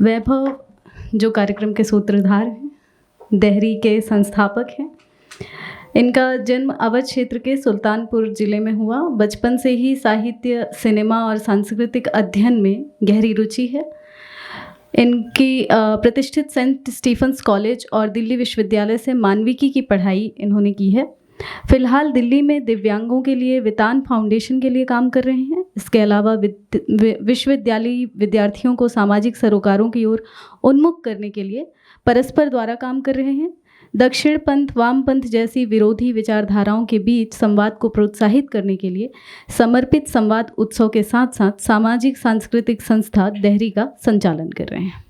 वैभव जो कार्यक्रम के सूत्रधार हैं, देहरी के संस्थापक हैं। इनका जन्म अवध क्षेत्र के सुल्तानपुर जिले में हुआ। बचपन से ही साहित्य, सिनेमा और सांस्कृतिक अध्ययन में गहरी रुचि है। इनकी प्रतिष्ठित सेंट स्टीफंस कॉलेज और दिल्ली विश्वविद्यालय से मानविकी की पढ़ाई इन्होंने की है। फिलहाल दिल्ली में दिव्यांगों के लिए वितान फाउंडेशन के लिए काम कर रहे हैं। इसके अलावा विश्वविद्यालयी विद्यार्थियों को सामाजिक सरोकारों की ओर उन्मुख करने के लिए परस्पर द्वारा काम कर रहे हैं। दक्षिण पंथ, वामपंथ जैसी विरोधी विचारधाराओं के बीच संवाद को प्रोत्साहित करने के लिए समर्पित संवाद उत्सव के साथ साथ सामाजिक सांस्कृतिक संस्था देहरी का संचालन कर रहे हैं।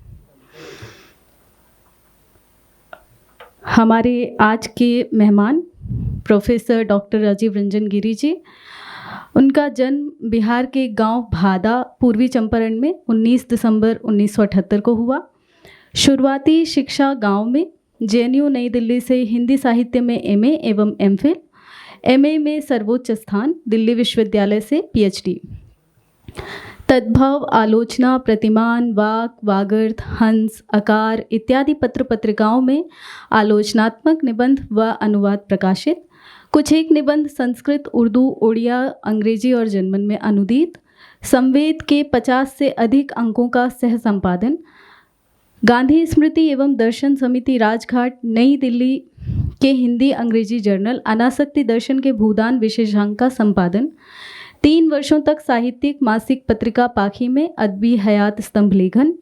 हमारे आज के मेहमान प्रोफेसर डॉक्टर राजीव रंजन गिरी जी। उनका जन्म बिहार के गांव भादा, पूर्वी चंपारण में 19 दिसंबर 1978 को हुआ। शुरुआती शिक्षा गांव में, जेएनयू नई दिल्ली से हिंदी साहित्य में एमए एवं एमफिल, एमए में सर्वोच्च स्थान, दिल्ली विश्वविद्यालय से पीएचडी। तद्भव, आलोचना, प्रतिमान, वाक, वागर्थ, हंस, अकार इत्यादि पत्र पत्रिकाओं में आलोचनात्मक निबंध व अनुवाद प्रकाशित। कुछ एक निबंध संस्कृत, उर्दू, उड़िया, अंग्रेजी और जर्मन में अनुदित। संवेद के 50 से अधिक अंकों का सह संपादन। गांधी स्मृति एवं दर्शन समिति राजघाट, नई दिल्ली के हिंदी अंग्रेजी जर्नल अनासक्ति दर्शन के भूदान विशेषांक का संपादन। 3 वर्षों तक साहित्यिक मासिक पत्रिका पाखी में अदबी हयात स्तंभ लेखन।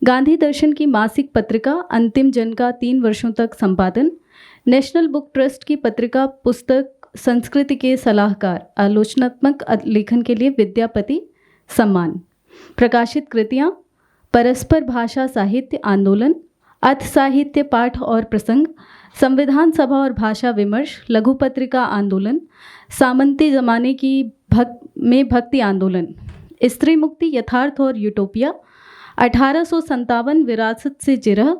गांधी दर्शन की मासिक पत्रिका अंतिम जन का 3 वर्षों तक संपादन। नेशनल बुक ट्रस्ट की पत्रिका पुस्तक संस्कृति के सलाहकार, आलोचनात्मक लेखन के लिए विद्यापति सम्मान। प्रकाशित कृतियाँ: परस्पर भाषा साहित्य आंदोलन, अथ साहित्य पाठ और प्रसंग, संविधान सभा और भाषा विमर्श, लघु पत्रिका आंदोलन, सामंती जमाने की भक्ति आंदोलन, स्त्री मुक्ति, यथार्थ और यूटोपिया, 1857 विरासत से जिरह,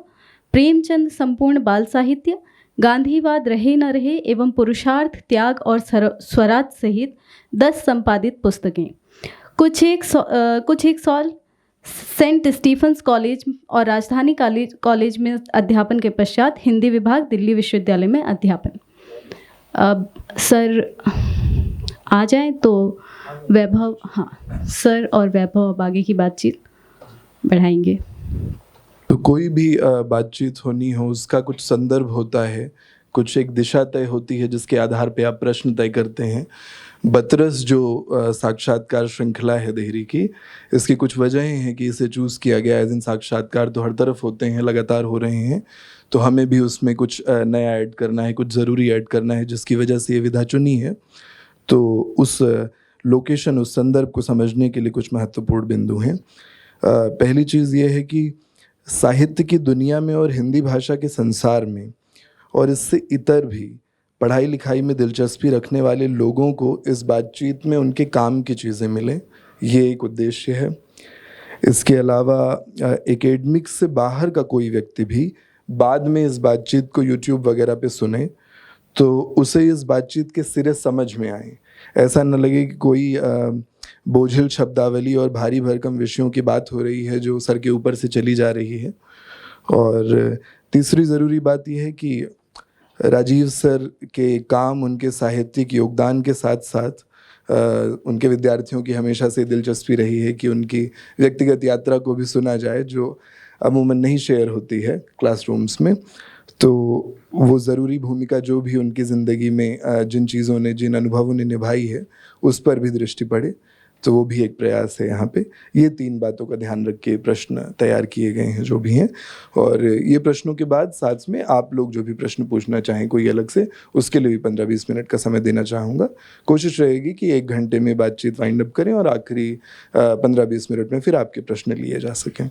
प्रेमचंद संपूर्ण बाल साहित्य, गांधीवाद रहे न रहे एवं पुरुषार्थ, त्याग और स्वराज सहित 10 संपादित पुस्तकें। कुछ एक साल सेंट स्टीफंस कॉलेज और राजधानी कॉलेज में अध्यापन के पश्चात हिंदी विभाग, दिल्ली विश्वविद्यालय में अध्यापन। अब सर आ जाएं तो वैभव, हाँ सर और वैभव अब आगे की बातचीत बढ़ाएंगे। तो कोई भी बातचीत होनी हो, उसका कुछ संदर्भ होता है, कुछ एक दिशा तय होती है जिसके आधार पे आप प्रश्न तय करते हैं। बतरस जो साक्षात्कार श्रृंखला है देहरी की, इसकी कुछ वजहें हैं कि इसे चूज़ किया गया है। इन साक्षात्कार तो हर तरफ होते हैं, लगातार हो रहे हैं, तो हमें भी उसमें कुछ नया ऐड करना है, कुछ ज़रूरी ऐड करना है, जिसकी वजह से ये विधा चुनी है। तो उस लोकेशन, उस संदर्भ को समझने के लिए कुछ महत्वपूर्ण बिंदु हैं। पहली चीज़ ये है कि साहित्य की दुनिया में और हिंदी भाषा के संसार में और इससे इतर भी पढ़ाई लिखाई में दिलचस्पी रखने वाले लोगों को इस बातचीत में उनके काम की चीज़ें मिलें, ये एक उद्देश्य है। इसके अलावा एकेडमिक्स से बाहर का कोई व्यक्ति भी बाद में इस बातचीत को यूट्यूब वगैरह पे सुने तो उसे इस बातचीत के सिरे समझ में आए। ऐसा न लगे कि कोई बोझिल शब्दावली और भारी भरकम विषयों की बात हो रही है जो सर के ऊपर से चली जा रही है। और तीसरी ज़रूरी बात यह है कि राजीव सर के काम, उनके साहित्यिक योगदान के साथ साथ उनके विद्यार्थियों की हमेशा से दिलचस्पी रही है कि उनकी व्यक्तिगत यात्रा को भी सुना जाए, जो अमूमन नहीं शेयर होती है क्लासरूम्स में। तो वो ज़रूरी भूमिका जो भी उनकी ज़िंदगी में जिन चीज़ों ने, जिन अनुभवों ने निभाई है, उस पर भी दृष्टि पड़े, तो वो भी एक प्रयास है यहाँ पे। ये 3 बातों का ध्यान रख के प्रश्न तैयार किए गए हैं जो भी हैं। और ये प्रश्नों के बाद साथ में आप लोग जो भी प्रश्न पूछना चाहें कोई अलग से, उसके लिए भी 15-20 मिनट का समय देना चाहूँगा। कोशिश रहेगी कि 1 घंटे में बातचीत वाइंड अप करें और आखिरी 15-20 मिनट में फिर आपके प्रश्न लिए जा सकें।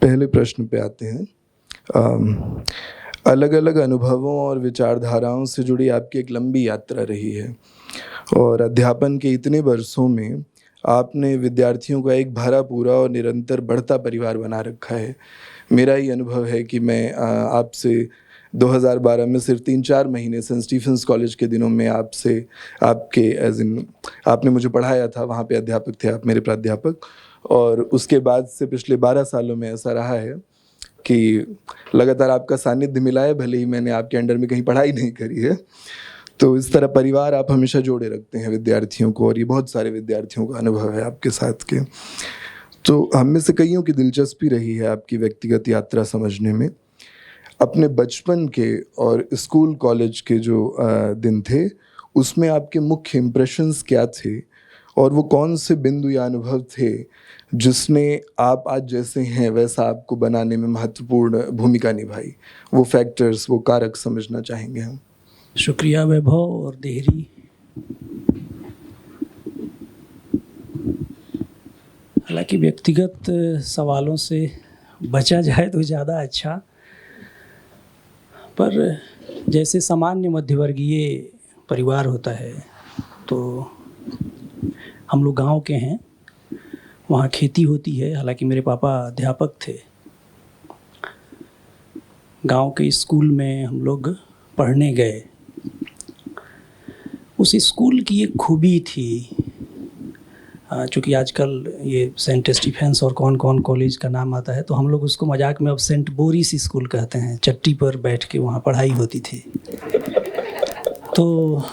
पहले प्रश्न पे आते हैं। अलग अलग अनुभवों और विचारधाराओं से जुड़ी आपकी एक लंबी यात्रा रही है और अध्यापन के इतने वर्षों में आपने विद्यार्थियों का एक भरा पूरा और निरंतर बढ़ता परिवार बना रखा है। मेरा ये अनुभव है कि मैं आपसे 2012 में सिर्फ 3-4 महीने सेंट स्टीफंस कॉलेज के दिनों में आपसे आपके एज इन आपने मुझे पढ़ाया था, वहाँ पे अध्यापक थे आप, मेरे प्राध्यापक। और उसके बाद से पिछले 12 सालों में ऐसा रहा है कि लगातार आपका सानिध्य मिला है, भले ही मैंने आपके अंडर में कहीं पढ़ाई नहीं करी है। तो इस तरह परिवार आप हमेशा जोड़े रखते हैं विद्यार्थियों को, और ये बहुत सारे विद्यार्थियों का अनुभव है आपके साथ के। तो हम में से कईयों की दिलचस्पी रही है आपकी व्यक्तिगत यात्रा समझने में। अपने बचपन के और स्कूल कॉलेज के जो दिन थे, उसमें आपके मुख्य इम्प्रेशंस क्या थे, और वो कौन से बिंदु या अनुभव थे जिसने आप आज जैसे हैं वैसा आपको बनाने में महत्वपूर्ण भूमिका निभाई? वो फैक्टर्स, वो कारक समझना चाहेंगे हम। शुक्रिया वैभव और देहरी। हालांकि व्यक्तिगत सवालों से बचा जाए तो ज़्यादा अच्छा, पर जैसे सामान्य मध्यवर्गीय परिवार होता है, तो हम लोग गांव के हैं, वहाँ खेती होती है। हालांकि मेरे पापा अध्यापक थे। गांव के स्कूल में हम लोग पढ़ने गए। उस स्कूल की एक खूबी थी, चूँकि आजकल ये सेंट स्टीफेंस और कौन कौन कॉलेज का नाम आता है, तो हम लोग उसको मजाक में अब सेंट बोरिस स्कूल कहते हैं। चट्टी पर बैठ के वहाँ पढ़ाई होती थी। तो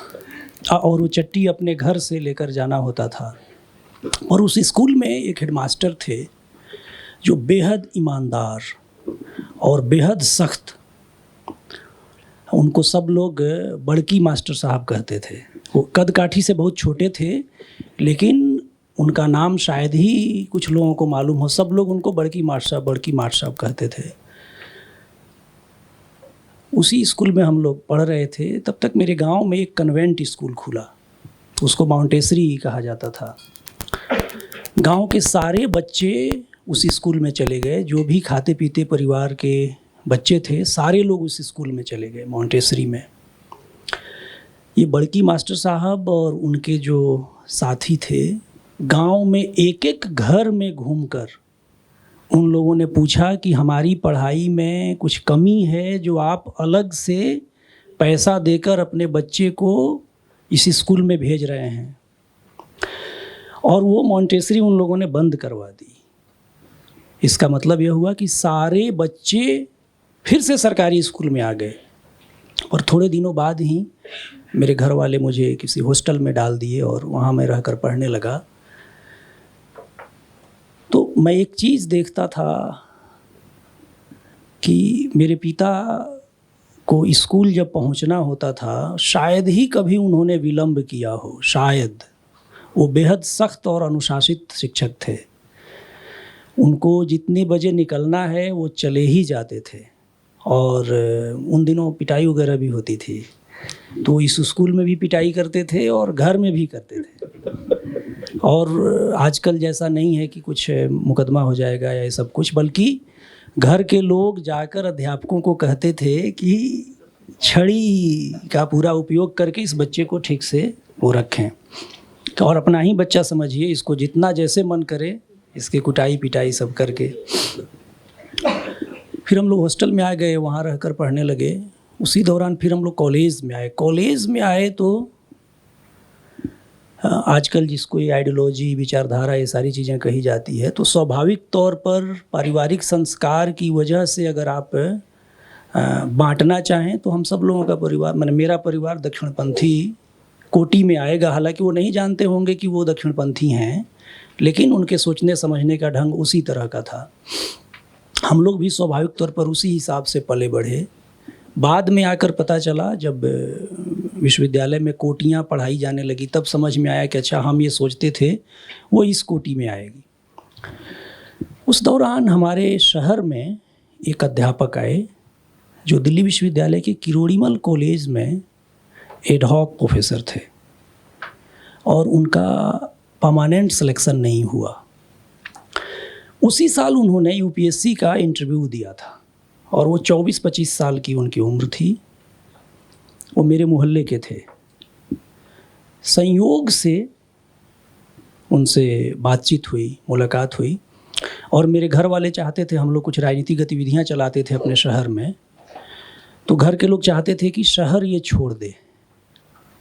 और वो चट्टी अपने घर से लेकर जाना होता था। और उस स्कूल में एक हेडमास्टर थे जो बेहद ईमानदार और बेहद सख्त, उनको सब लोग बड़की मास्टर साहब कहते थे। वो कद काठी से बहुत छोटे थे, लेकिन उनका नाम शायद ही कुछ लोगों को मालूम हो। सब लोग उनको बड़की मास्टर साहब कहते थे। उसी स्कूल में हम लोग पढ़ रहे थे। तब तक मेरे गांव में एक कन्वेंट स्कूल खुला, उसको माउंटेसरी कहा जाता था। गांव के सारे बच्चे उस स्कूल में चले गए। जो भी खाते पीते परिवार के बच्चे थे, सारे लोग उस स्कूल में चले गए, माउंटेसरी में। ये बड़की मास्टर साहब और उनके जो साथी थे, गांव में एक एक घर में घूमकर उन लोगों ने पूछा कि हमारी पढ़ाई में कुछ कमी है जो आप अलग से पैसा देकर अपने बच्चे को इस स्कूल में भेज रहे हैं। और वो माउंटेसरी उन लोगों ने बंद करवा दी। इसका मतलब यह हुआ कि सारे बच्चे फिर से सरकारी स्कूल में आ गए। और थोड़े दिनों बाद ही मेरे घर वाले मुझे किसी हॉस्टल में डाल दिए और वहाँ मैं रहकर पढ़ने लगा। तो मैं एक चीज़ देखता था कि मेरे पिता को स्कूल जब पहुँचना होता था, शायद ही कभी उन्होंने विलंब किया हो, शायद। वो बेहद सख्त और अनुशासित शिक्षक थे। उनको जितने बजे निकलना है वो चले ही जाते थे। और उन दिनों पिटाई वगैरह भी होती थी, तो इस स्कूल में भी पिटाई करते थे और घर में भी करते थे। और आजकल जैसा नहीं है कि कुछ मुकदमा हो जाएगा या ये सब कुछ, बल्कि घर के लोग जाकर अध्यापकों को कहते थे कि छड़ी का पूरा उपयोग करके इस बच्चे को ठीक से वो रखें, और अपना ही बच्चा समझिए, इसको जितना जैसे मन करे इसके कुटाई पिटाई सब करके। फिर हम लोग हॉस्टल में आ गए, वहाँ रहकर पढ़ने लगे। उसी दौरान फिर हम लोग कॉलेज में आए तो आजकल जिसको ये आइडियोलॉजी, विचारधारा, ये सारी चीज़ें कही जाती है, तो स्वाभाविक तौर पर पारिवारिक संस्कार की वजह से अगर आप बांटना चाहें तो हम सब लोगों का परिवार, मैंने मेरा परिवार दक्षिणपंथी कोटि में आएगा। हालांकि वो नहीं जानते होंगे कि वो दक्षिणपंथी हैं, लेकिन उनके सोचने समझने का ढंग उसी तरह का था। हम लोग भी स्वाभाविक तौर पर उसी हिसाब से पले बढ़े। बाद में आकर पता चला, जब विश्वविद्यालय में कोटियाँ पढ़ाई जाने लगी, तब समझ में आया कि अच्छा, हम ये सोचते थे वो इस कोटि में आएगी। उस दौरान हमारे शहर में एक अध्यापक आए जो दिल्ली विश्वविद्यालय के किरोड़ीमल कॉलेज में एडहॉक प्रोफेसर थे, और उनका परमानेंट सिलेक्शन नहीं हुआ। उसी साल उन्होंने यूपीएससी का इंटरव्यू दिया था, और वो 24-25 साल की उनकी उम्र थी। वो मेरे मोहल्ले के थे। संयोग से उनसे बातचीत हुई, मुलाकात हुई, और मेरे घर वाले चाहते थे, हम लोग कुछ राजनीतिक गतिविधियां चलाते थे अपने शहर में, तो घर के लोग चाहते थे कि शहर ये छोड़ दे,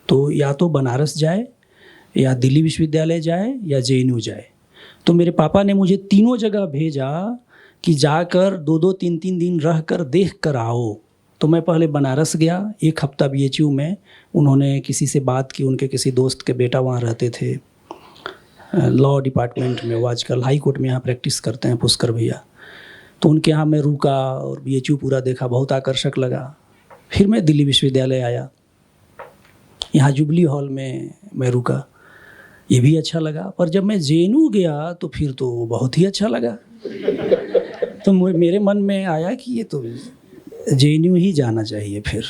तो या तो बनारस जाए या दिल्ली विश्वविद्यालय जाए या JNU जाए। तो मेरे पापा ने मुझे तीनों जगह भेजा कि जाकर 2-2 3-3 दिन रह कर देख कर आओ। तो मैं पहले बनारस गया, 1 हफ्ता BHU में। उन्होंने किसी से बात की, उनके किसी दोस्त के बेटा वहाँ रहते थे लॉ डिपार्टमेंट में, वो आजकल हाई कोर्ट में यहाँ प्रैक्टिस करते हैं, पुष्कर भैया। तो उनके यहाँ मैं रुका और BHU पूरा देखा, बहुत आकर्षक लगा। फिर मैं दिल्ली विश्वविद्यालय आया, यहाँ जुबली हॉल में मैं रुका, ये भी अच्छा लगा। पर जब मैं JNU गया तो फिर तो बहुत ही अच्छा लगा। तो मेरे मन में आया कि ये तो JNU ही जाना चाहिए फिर।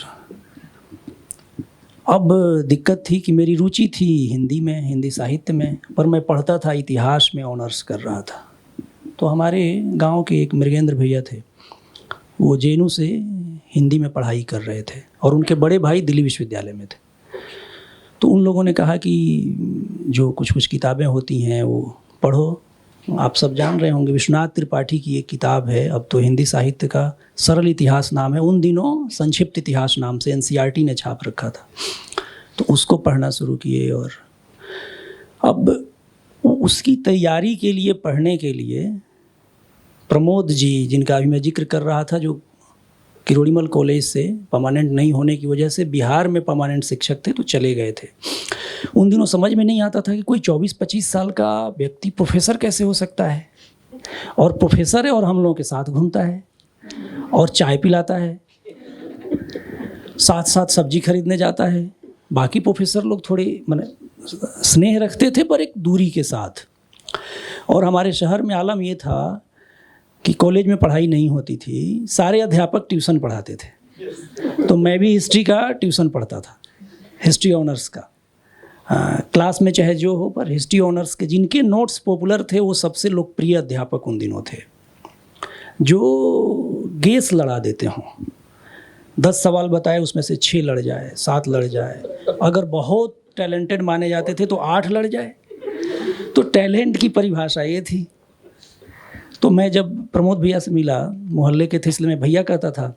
अब दिक्कत थी कि मेरी रुचि थी हिंदी में, हिंदी साहित्य में, पर मैं पढ़ता था इतिहास में, ऑनर्स कर रहा था। तो हमारे गांव के एक मृगेंद्र भैया थे, वो JNU से हिंदी में पढ़ाई कर रहे थे और उनके बड़े भाई दिल्ली विश्वविद्यालय में थे। तो उन लोगों ने कहा कि जो कुछ कुछ किताबें होती हैं वो पढ़ो। आप सब जान रहे होंगे, विश्वनाथ त्रिपाठी की एक किताब है, अब तो हिंदी साहित्य का सरल इतिहास नाम है, उन दिनों संक्षिप्त इतिहास नाम से NCERT ने छाप रखा था। तो उसको पढ़ना शुरू किए और अब उसकी तैयारी के लिए, पढ़ने के लिए प्रमोद जी, जिनका अभी मैं जिक्र कर रहा था, जो किरोड़ीमल कॉलेज से परमानेंट नहीं होने की वजह से बिहार में परमानेंट शिक्षक थे, तो चले गए थे। उन दिनों समझ में नहीं आता था कि कोई 24-25 साल का व्यक्ति प्रोफेसर कैसे हो सकता है, और प्रोफेसर है और हम लोगों के साथ घूमता है और चाय पिलाता है, साथ साथ सब्जी खरीदने जाता है। बाकी प्रोफेसर लोग थोड़े माने स्नेह रखते थे, पर एक दूरी के साथ। और हमारे शहर में आलम ये था कि कॉलेज में पढ़ाई नहीं होती थी, सारे अध्यापक ट्यूशन पढ़ाते थे। तो मैं भी हिस्ट्री का ट्यूशन पढ़ता था, हिस्ट्री ऑनर्स का। क्लास में चाहे जो हो, पर हिस्ट्री ऑनर्स के जिनके नोट्स पॉपुलर थे वो सबसे लोकप्रिय अध्यापक उन दिनों थे, जो गेस लड़ा देते हों। 10 सवाल बताए, उसमें से 6 लड़ जाए, 7 लड़ जाए। अगर बहुत टैलेंटेड माने जाते थे तो 8 लड़ जाए। तो टैलेंट की परिभाषा ये थी। तो मैं जब प्रमोद भैया से मिला, मोहल्ले के थे इसलिए मैं भैया कहता था,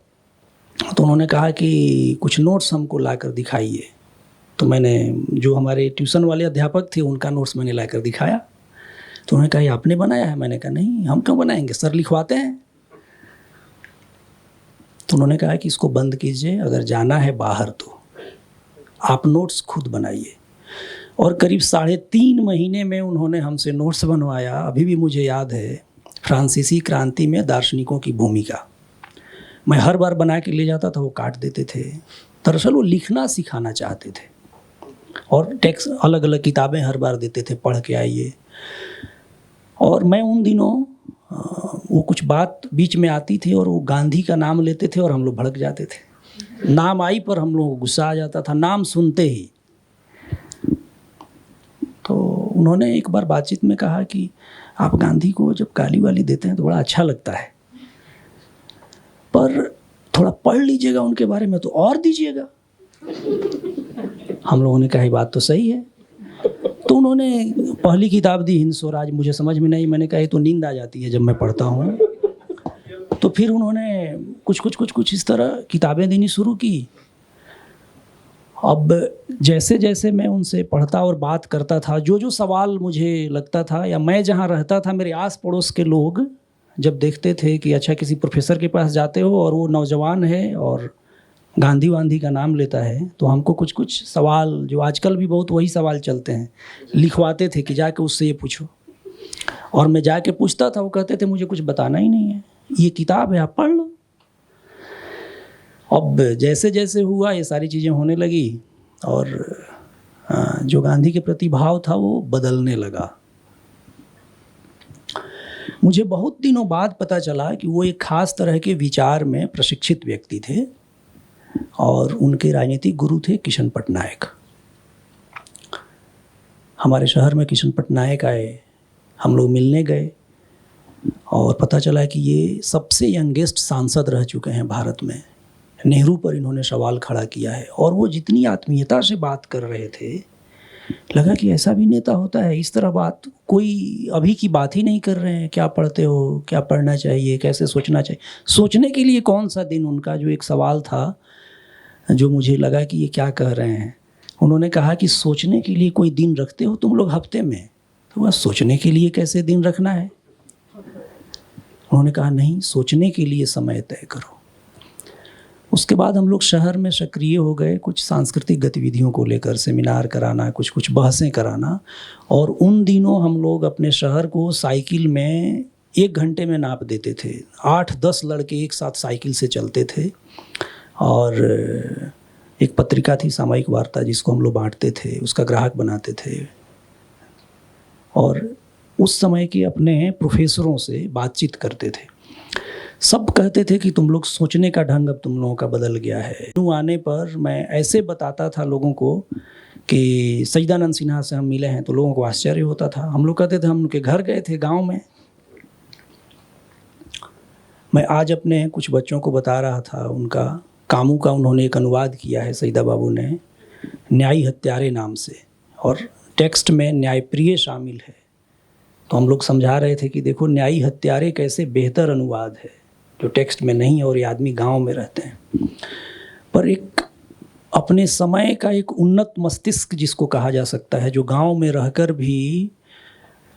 तो उन्होंने कहा कि कुछ नोट्स हमको लाकर दिखाइए। तो मैंने, जो हमारे ट्यूशन वाले अध्यापक थे, उनका नोट्स मैंने लाकर दिखाया। तो उन्होंने कहा ये आपने बनाया है? मैंने कहा नहीं, हम क्यों बनाएंगे, सर लिखवाते हैं। तो उन्होंने कहा कि इसको बंद कीजिए, अगर जाना है बाहर तो आप नोट्स खुद बनाइए। और करीब 3.5 महीने में उन्होंने हमसे नोट्स बनवाया। अभी भी मुझे याद है, फ्रांसीसी क्रांति में दार्शनिकों की भूमिका। मैं हर बार बना के ले जाता था, वो काट देते थे। दरअसल वो लिखना सिखाना चाहते थे और टेक्स्ट अलग अलग किताबें हर बार देते थे, पढ़ के आइए। और मैं उन दिनों वो कुछ बात बीच में आती थी और वो गांधी का नाम लेते थे और हम लोग भड़क जाते थे। नाम आई पर हम लोगों को गुस्सा आ जाता था, नाम सुनते ही। तो उन्होंने एक बार बातचीत में कहा कि आप गांधी को जब गाली वाली देते हैं तो बड़ा अच्छा लगता है, पर थोड़ा पढ़ लीजिएगा उनके बारे में तो और दीजिएगा। हम लोगों ने कहा बात तो सही है। तो उन्होंने पहली किताब दी हिंद स्वराज, मुझे समझ में नहीं, मैंने कहा ये तो नींद आ जाती है जब मैं पढ़ता हूँ। तो फिर उन्होंने कुछ इस तरह किताबें देनी शुरू की। अब जैसे जैसे मैं उनसे पढ़ता और बात करता था, जो जो सवाल मुझे लगता था, या मैं जहाँ रहता था मेरे आस पड़ोस के लोग जब देखते थे कि अच्छा किसी प्रोफेसर के पास जाते हो और वो नौजवान है और गांधी वांधी का नाम लेता है, तो हमको कुछ सवाल, जो आजकल भी बहुत वही सवाल चलते हैं, लिखवाते थे कि जाके उससे ये पूछो। और मैं जाके पूछता था, वो कहते थे मुझे कुछ बताना ही नहीं है, ये किताब है आप पढ़ लो। अब जैसे जैसे हुआ ये सारी चीज़ें होने लगी और जो गांधी के प्रति भाव था वो बदलने लगा। मुझे बहुत दिनों बाद पता चला कि वो एक खास तरह के विचार में प्रशिक्षित व्यक्ति थे और उनके राजनीतिक गुरु थे किशन पटनायक। हमारे शहर में किशन पटनायक आए, हम लोग मिलने गए और पता चला कि ये सबसे यंगेस्ट सांसद रह चुके हैं भारत में। नेहरू पर इन्होंने सवाल खड़ा किया है और वो जितनी आत्मीयता से बात कर रहे थे, लगा कि ऐसा भी नेता होता है। इस तरह बात कोई अभी की बात ही नहीं कर रहे हैं, क्या पढ़ते हो, क्या पढ़ना चाहिए, कैसे सोचना चाहिए। सोचने के लिए कौन सा दिन, उनका जो एक सवाल था जो मुझे लगा कि ये क्या कह रहे हैं। उन्होंने कहा कि सोचने के लिए कोई दिन रखते हो तुम लोग हफ्ते में? तो वह सोचने के लिए कैसे दिन रखना है? उन्होंने कहा नहीं, सोचने के लिए समय तय करो। उसके बाद हम लोग शहर में सक्रिय हो गए, कुछ सांस्कृतिक गतिविधियों को लेकर सेमिनार कराना, कुछ बहसें कराना। और उन दिनों हम लोग अपने शहर को साइकिल में 1 घंटे में नाप देते थे। 8-10 लड़के एक साथ साइकिल से चलते थे और एक पत्रिका थी सामयिक वार्ता जिसको हम लोग बांटते थे, उसका ग्राहक बनाते थे। और उस समय के अपने प्रोफेसरों से बातचीत करते थे। सब कहते थे कि तुम लोग सोचने का ढंग अब तुम लोगों का बदल गया है। आने पर मैं ऐसे बताता था लोगों को कि सच्चिदानंद सिन्हा से हम मिले हैं, तो लोगों को आश्चर्य होता था। हम लोग कहते थे हम उनके घर गए थे गांव में। मैं आज अपने कुछ बच्चों को बता रहा था, उनका कामू का उन्होंने एक अनुवाद किया है सईदा बाबू ने, न्यायी हत्यारे नाम से, और टेक्स्ट में न्यायप्रिय शामिल है। तो हम लोग समझा रहे थे कि देखो न्यायी हत्यारे कैसे बेहतर अनुवाद है जो टेक्स्ट में नहीं है, और ये आदमी गांव में रहते हैं। पर एक अपने समय का एक उन्नत मस्तिष्क जिसको कहा जा सकता है, जो गांव में रहकर भी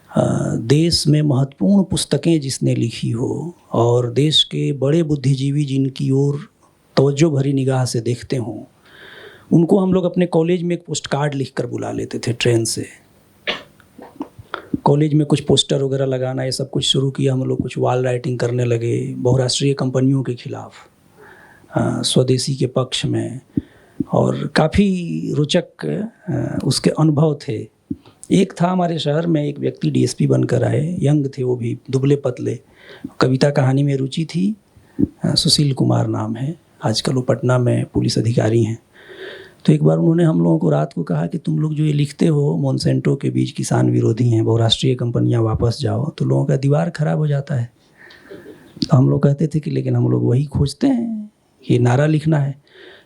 देश में महत्वपूर्ण पुस्तकें जिसने लिखी हो और देश के बड़े बुद्धिजीवी जिनकी ओर तवज्जो भरी निगाह से देखते हों, उनको हम लोग अपने कॉलेज में एक पोस्ट कार्ड लिख कर बुला लेते थे ट्रेन से। कॉलेज में कुछ पोस्टर वगैरह लगाना, ये सब कुछ शुरू किया हम लोग। कुछ वॉल राइटिंग करने लगे बहुराष्ट्रीय कंपनियों के खिलाफ, स्वदेशी के पक्ष में, और काफ़ी रोचक उसके अनुभव थे। एक था हमारे शहर में एक व्यक्ति डीएसपी बनकर आए, यंग थे वो भी, दुबले पतले, कविता कहानी में रुचि थी, सुशील कुमार नाम है, आजकल वो पटना में पुलिस अधिकारी हैं। तो एक बार उन्होंने हम लोगों को रात को कहा कि तुम लोग जो ये लिखते हो मोनसेंटो के बीच किसान विरोधी हैं, बहुराष्ट्रीय कंपनियां, वापस जाओ, तो लोगों का दीवार खराब हो जाता है। तो हम लोग कहते थे कि लेकिन हम लोग वही खोजते हैं, ये नारा लिखना है।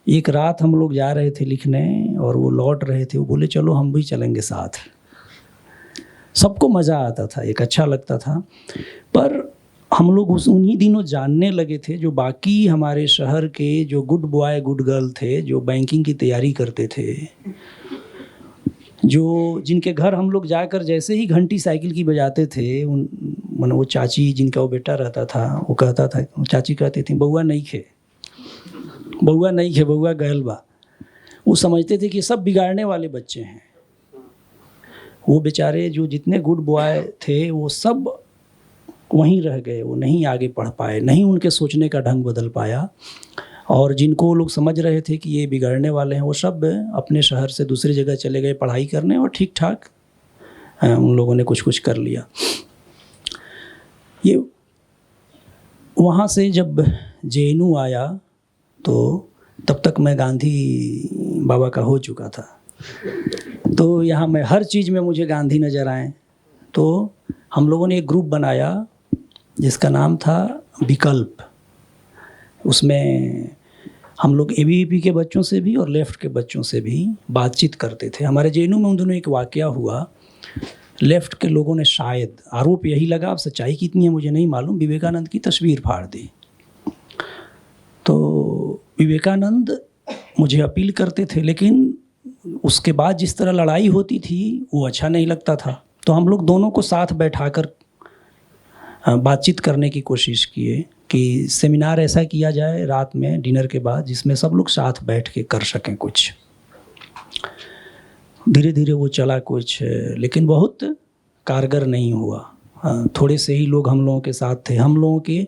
एक रात हम लोग जा रहे थे लिखने और वो लौट रहे थे, वो बोले चलो हम भी चलेंगे साथ। सबको मज़ा आता था, एक अच्छा लगता था। पर हम लोग उन्हीं दिनों जानने लगे थे जो बाकी हमारे शहर के जो गुड बॉय गुड गर्ल थे, जो बैंकिंग की तैयारी करते थे, जो जिनके घर हम लोग जाकर जैसे ही घंटी साइकिल की बजाते थे, मानो वो चाची जिनका वो बेटा रहता था, वो कहता था, चाची कहती थी बउआ नहीं खे, बउआ नहीं खे, बउआ गैल बा। वो समझते थे कि सब बिगाड़ने वाले बच्चे हैं। वो बेचारे जो जितने गुड बॉय थे वो सब वहीं रह गए, वो नहीं आगे पढ़ पाए, नहीं उनके सोचने का ढंग बदल पाया। और जिनको लोग समझ रहे थे कि ये बिगड़ने वाले हैं, वो सब अपने शहर से दूसरी जगह चले गए पढ़ाई करने, और ठीक ठाक उन लोगों ने कुछ कुछ कर लिया। ये वहाँ से जब जेएनयू आया तो तब तक मैं गांधी बाबा का हो चुका था। तो यहाँ मैं हर चीज़ में मुझे गांधी नज़र आए। तो हम लोगों ने एक ग्रुप बनाया जिसका नाम था विकल्प। उसमें हम लोग एबीवीपी के बच्चों से भी और लेफ़्ट के बच्चों से भी बातचीत करते थे। हमारे जेएनयू में उन दिनों एक वाक़या हुआ, लेफ़्ट के लोगों ने, शायद आरोप यही लगा, अब सच्चाई कितनी है मुझे नहीं मालूम, विवेकानंद की तस्वीर फाड़ दी। तो विवेकानंद मुझे अपील करते थे, लेकिन उसके बाद जिस तरह लड़ाई होती थी वो अच्छा नहीं लगता था। तो हम लोग दोनों को साथ बैठाकर बातचीत करने की कोशिश किए कि सेमिनार ऐसा किया जाए रात में डिनर के बाद जिसमें सब लोग साथ बैठ के कर सकें कुछ। धीरे धीरे वो चला कुछ, लेकिन बहुत कारगर नहीं हुआ। थोड़े से ही लोग हम लोगों के साथ थे, हम लोगों के,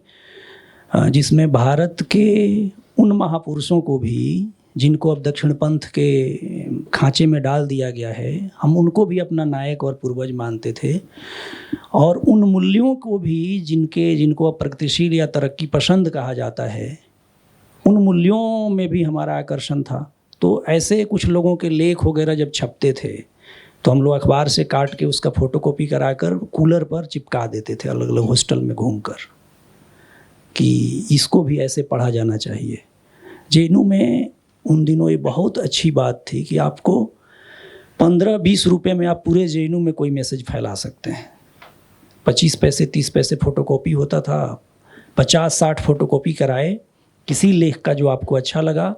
जिसमें भारत के उन महापुरुषों को भी जिनको अब दक्षिणपंथ के खांचे में डाल दिया गया है, हम उनको भी अपना नायक और पूर्वज मानते थे। और उन मूल्यों को भी जिनको अब प्रगतिशील या तरक्की पसंद कहा जाता है, उन मूल्यों में भी हमारा आकर्षण था। तो ऐसे कुछ लोगों के लेख वगैरह जब छपते थे तो हम लोग अखबार से काट के उसका फ़ोटोकॉपी कराकर कूलर पर चिपका देते थे अलग अलग हॉस्टल में घूमकर, कि इसको भी ऐसे पढ़ा जाना चाहिए। जेएनयू में उन दिनों ये बहुत अच्छी बात थी कि आपको 15-20 रुपए में आप पूरे जेएनयू में कोई मैसेज फैला सकते हैं। 25 पैसे 30 पैसे फ़ोटोकॉपी होता था, 50-60 फ़ोटोकॉपी कराए किसी लेख का जो आपको अच्छा लगा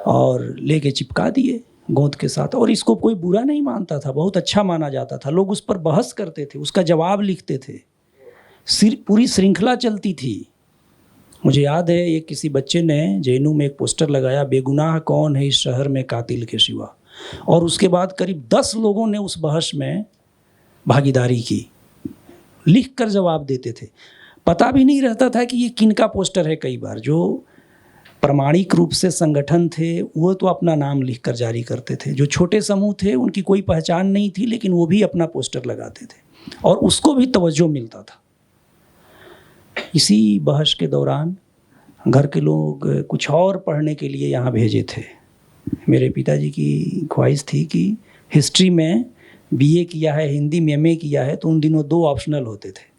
और लेके चिपका दिए। गोंद के साथ, और इसको कोई बुरा नहीं मानता था, बहुत अच्छा माना जाता था। लोग उस पर बहस करते थे, उसका जवाब लिखते थे, पूरी श्रृंखला चलती थी। मुझे याद है ये किसी बच्चे ने जेएनयू में एक पोस्टर लगाया, बेगुनाह कौन है इस शहर में कातिल के सिवा, और उसके बाद करीब 10 लोगों ने उस बहस में भागीदारी की, लिख कर जवाब देते थे। पता भी नहीं रहता था कि ये किनका पोस्टर है। कई बार जो प्रामाणिक रूप से संगठन थे वो तो अपना नाम लिखकर जारी करते थे, जो छोटे समूह थे उनकी कोई पहचान नहीं थी, लेकिन वो भी अपना पोस्टर लगाते थे और उसको भी तवज्जो मिलता था। इसी बहस के दौरान घर के लोग कुछ और पढ़ने के लिए यहाँ भेजे थे। मेरे पिताजी की ख्वाहिश थी कि हिस्ट्री में बीए किया है, हिंदी में एमए किया है, तो उन दिनों 2 ऑप्शनल होते थे।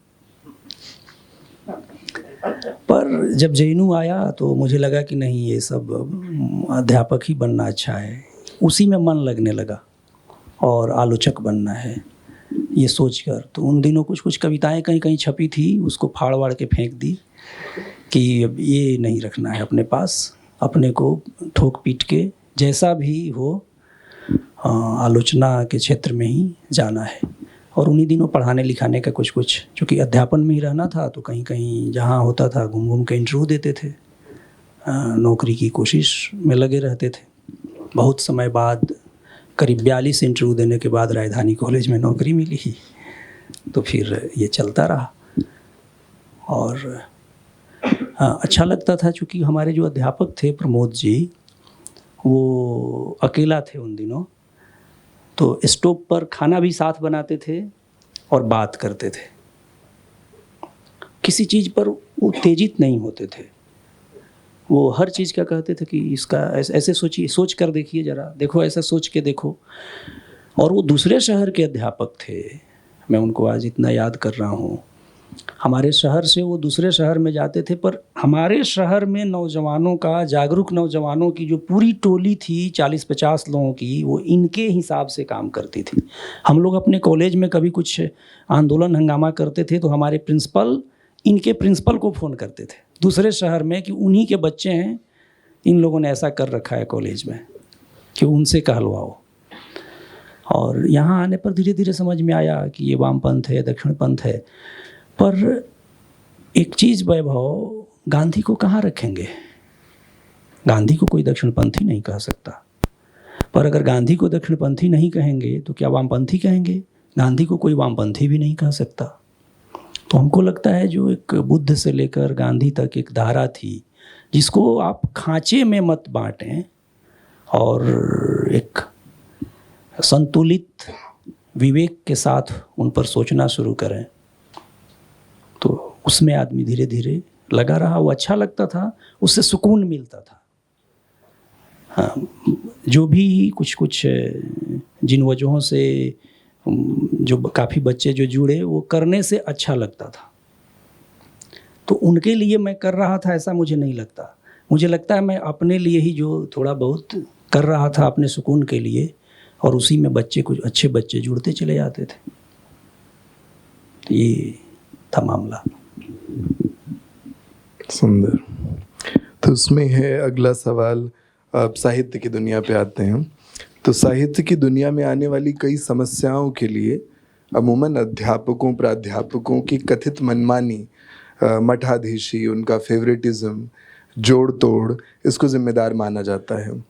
पर जब जेएनयू आया तो मुझे लगा कि नहीं, ये सब अध्यापक ही बनना अच्छा है। उसी में मन लगने लगा और आलोचक बनना है ये सोचकर। तो उन दिनों कुछ कविताएं कहीं कहीं छपी थी, उसको फाड़ वाड़ के फेंक दी कि अब ये नहीं रखना है अपने पास, अपने को ठोक पीट के जैसा भी हो आलोचना के क्षेत्र में ही जाना है। और उन्हीं दिनों पढ़ाने लिखाने का कुछ चूँकि अध्यापन में ही रहना था, तो कहीं कहीं जहाँ होता था घूम घूम के इंटरव्यू देते थे, नौकरी की कोशिश में लगे रहते थे। बहुत समय बाद करीब 42 इंटरव्यू देने के बाद राजधानी कॉलेज में नौकरी मिली ही, तो फिर ये चलता रहा। और अच्छा लगता था, चूँकि हमारे जो अध्यापक थे प्रमोद जी, वो अकेला थे उन दिनों, तो स्टोव पर खाना भी साथ बनाते थे और बात करते थे। किसी चीज़ पर वो उत्तेजित नहीं होते थे, वो हर चीज़ का कहते थे कि इसका ऐसे सोचिए, सोच कर देखिए, ज़रा देखो, ऐसा सोच के देखो। और वो दूसरे शहर के अध्यापक थे, मैं उनको आज इतना याद कर रहा हूँ। हमारे शहर से वो दूसरे शहर में जाते थे, पर हमारे शहर में नौजवानों का, जागरूक नौजवानों की जो पूरी टोली थी 40-50 लोगों की, वो इनके हिसाब से काम करती थी। हम लोग अपने कॉलेज में कभी कुछ आंदोलन हंगामा करते थे तो हमारे प्रिंसिपल इनके प्रिंसिपल को फ़ोन करते थे दूसरे शहर में कि उन्हीं के बच्चे हैं, इन लोगों ने ऐसा कर रखा है कॉलेज में, कि उनसे कहलवाओ। और यहाँ आने पर धीरे धीरे समझ में आया कि ये वामपंथ है, दक्षिणपंथ है। पर एक चीज़ वैभव, गांधी को कहाँ रखेंगे? गांधी को कोई दक्षिणपंथी नहीं कह सकता। पर अगर गांधी को दक्षिणपंथी नहीं कहेंगे तो क्या वामपंथी कहेंगे? गांधी को कोई वामपंथी भी नहीं कह सकता। तो हमको लगता है जो एक बुद्ध से लेकर गांधी तक एक धारा थी, जिसको आप खांचे में मत बांटें और एक संतुलित विवेक के साथ उन पर सोचना शुरू करें, तो उसमें आदमी धीरे धीरे लगा रहा। वो अच्छा लगता था, उससे सुकून मिलता था। हाँ, जो भी कुछ जिन वजहों से जो काफ़ी बच्चे जो जुड़े, वो करने से अच्छा लगता था। तो उनके लिए मैं कर रहा था ऐसा मुझे नहीं लगता। मुझे लगता है मैं अपने लिए ही जो थोड़ा बहुत कर रहा था अपने सुकून के लिए, और उसी में बच्चे, कुछ अच्छे बच्चे जुड़ते चले जाते थे। तो ये था मामला। सुंदर। तो उसमें है अगला सवाल, अब साहित्य की दुनिया पे आते हैं। तो साहित्य की दुनिया में आने वाली कई समस्याओं के लिए अमूमन अध्यापकों, प्राध्यापकों की कथित मनमानी, मठाधीशी, उनका फेवरेटिज्म, जोड़ तोड़, इसको जिम्मेदार माना जाता है।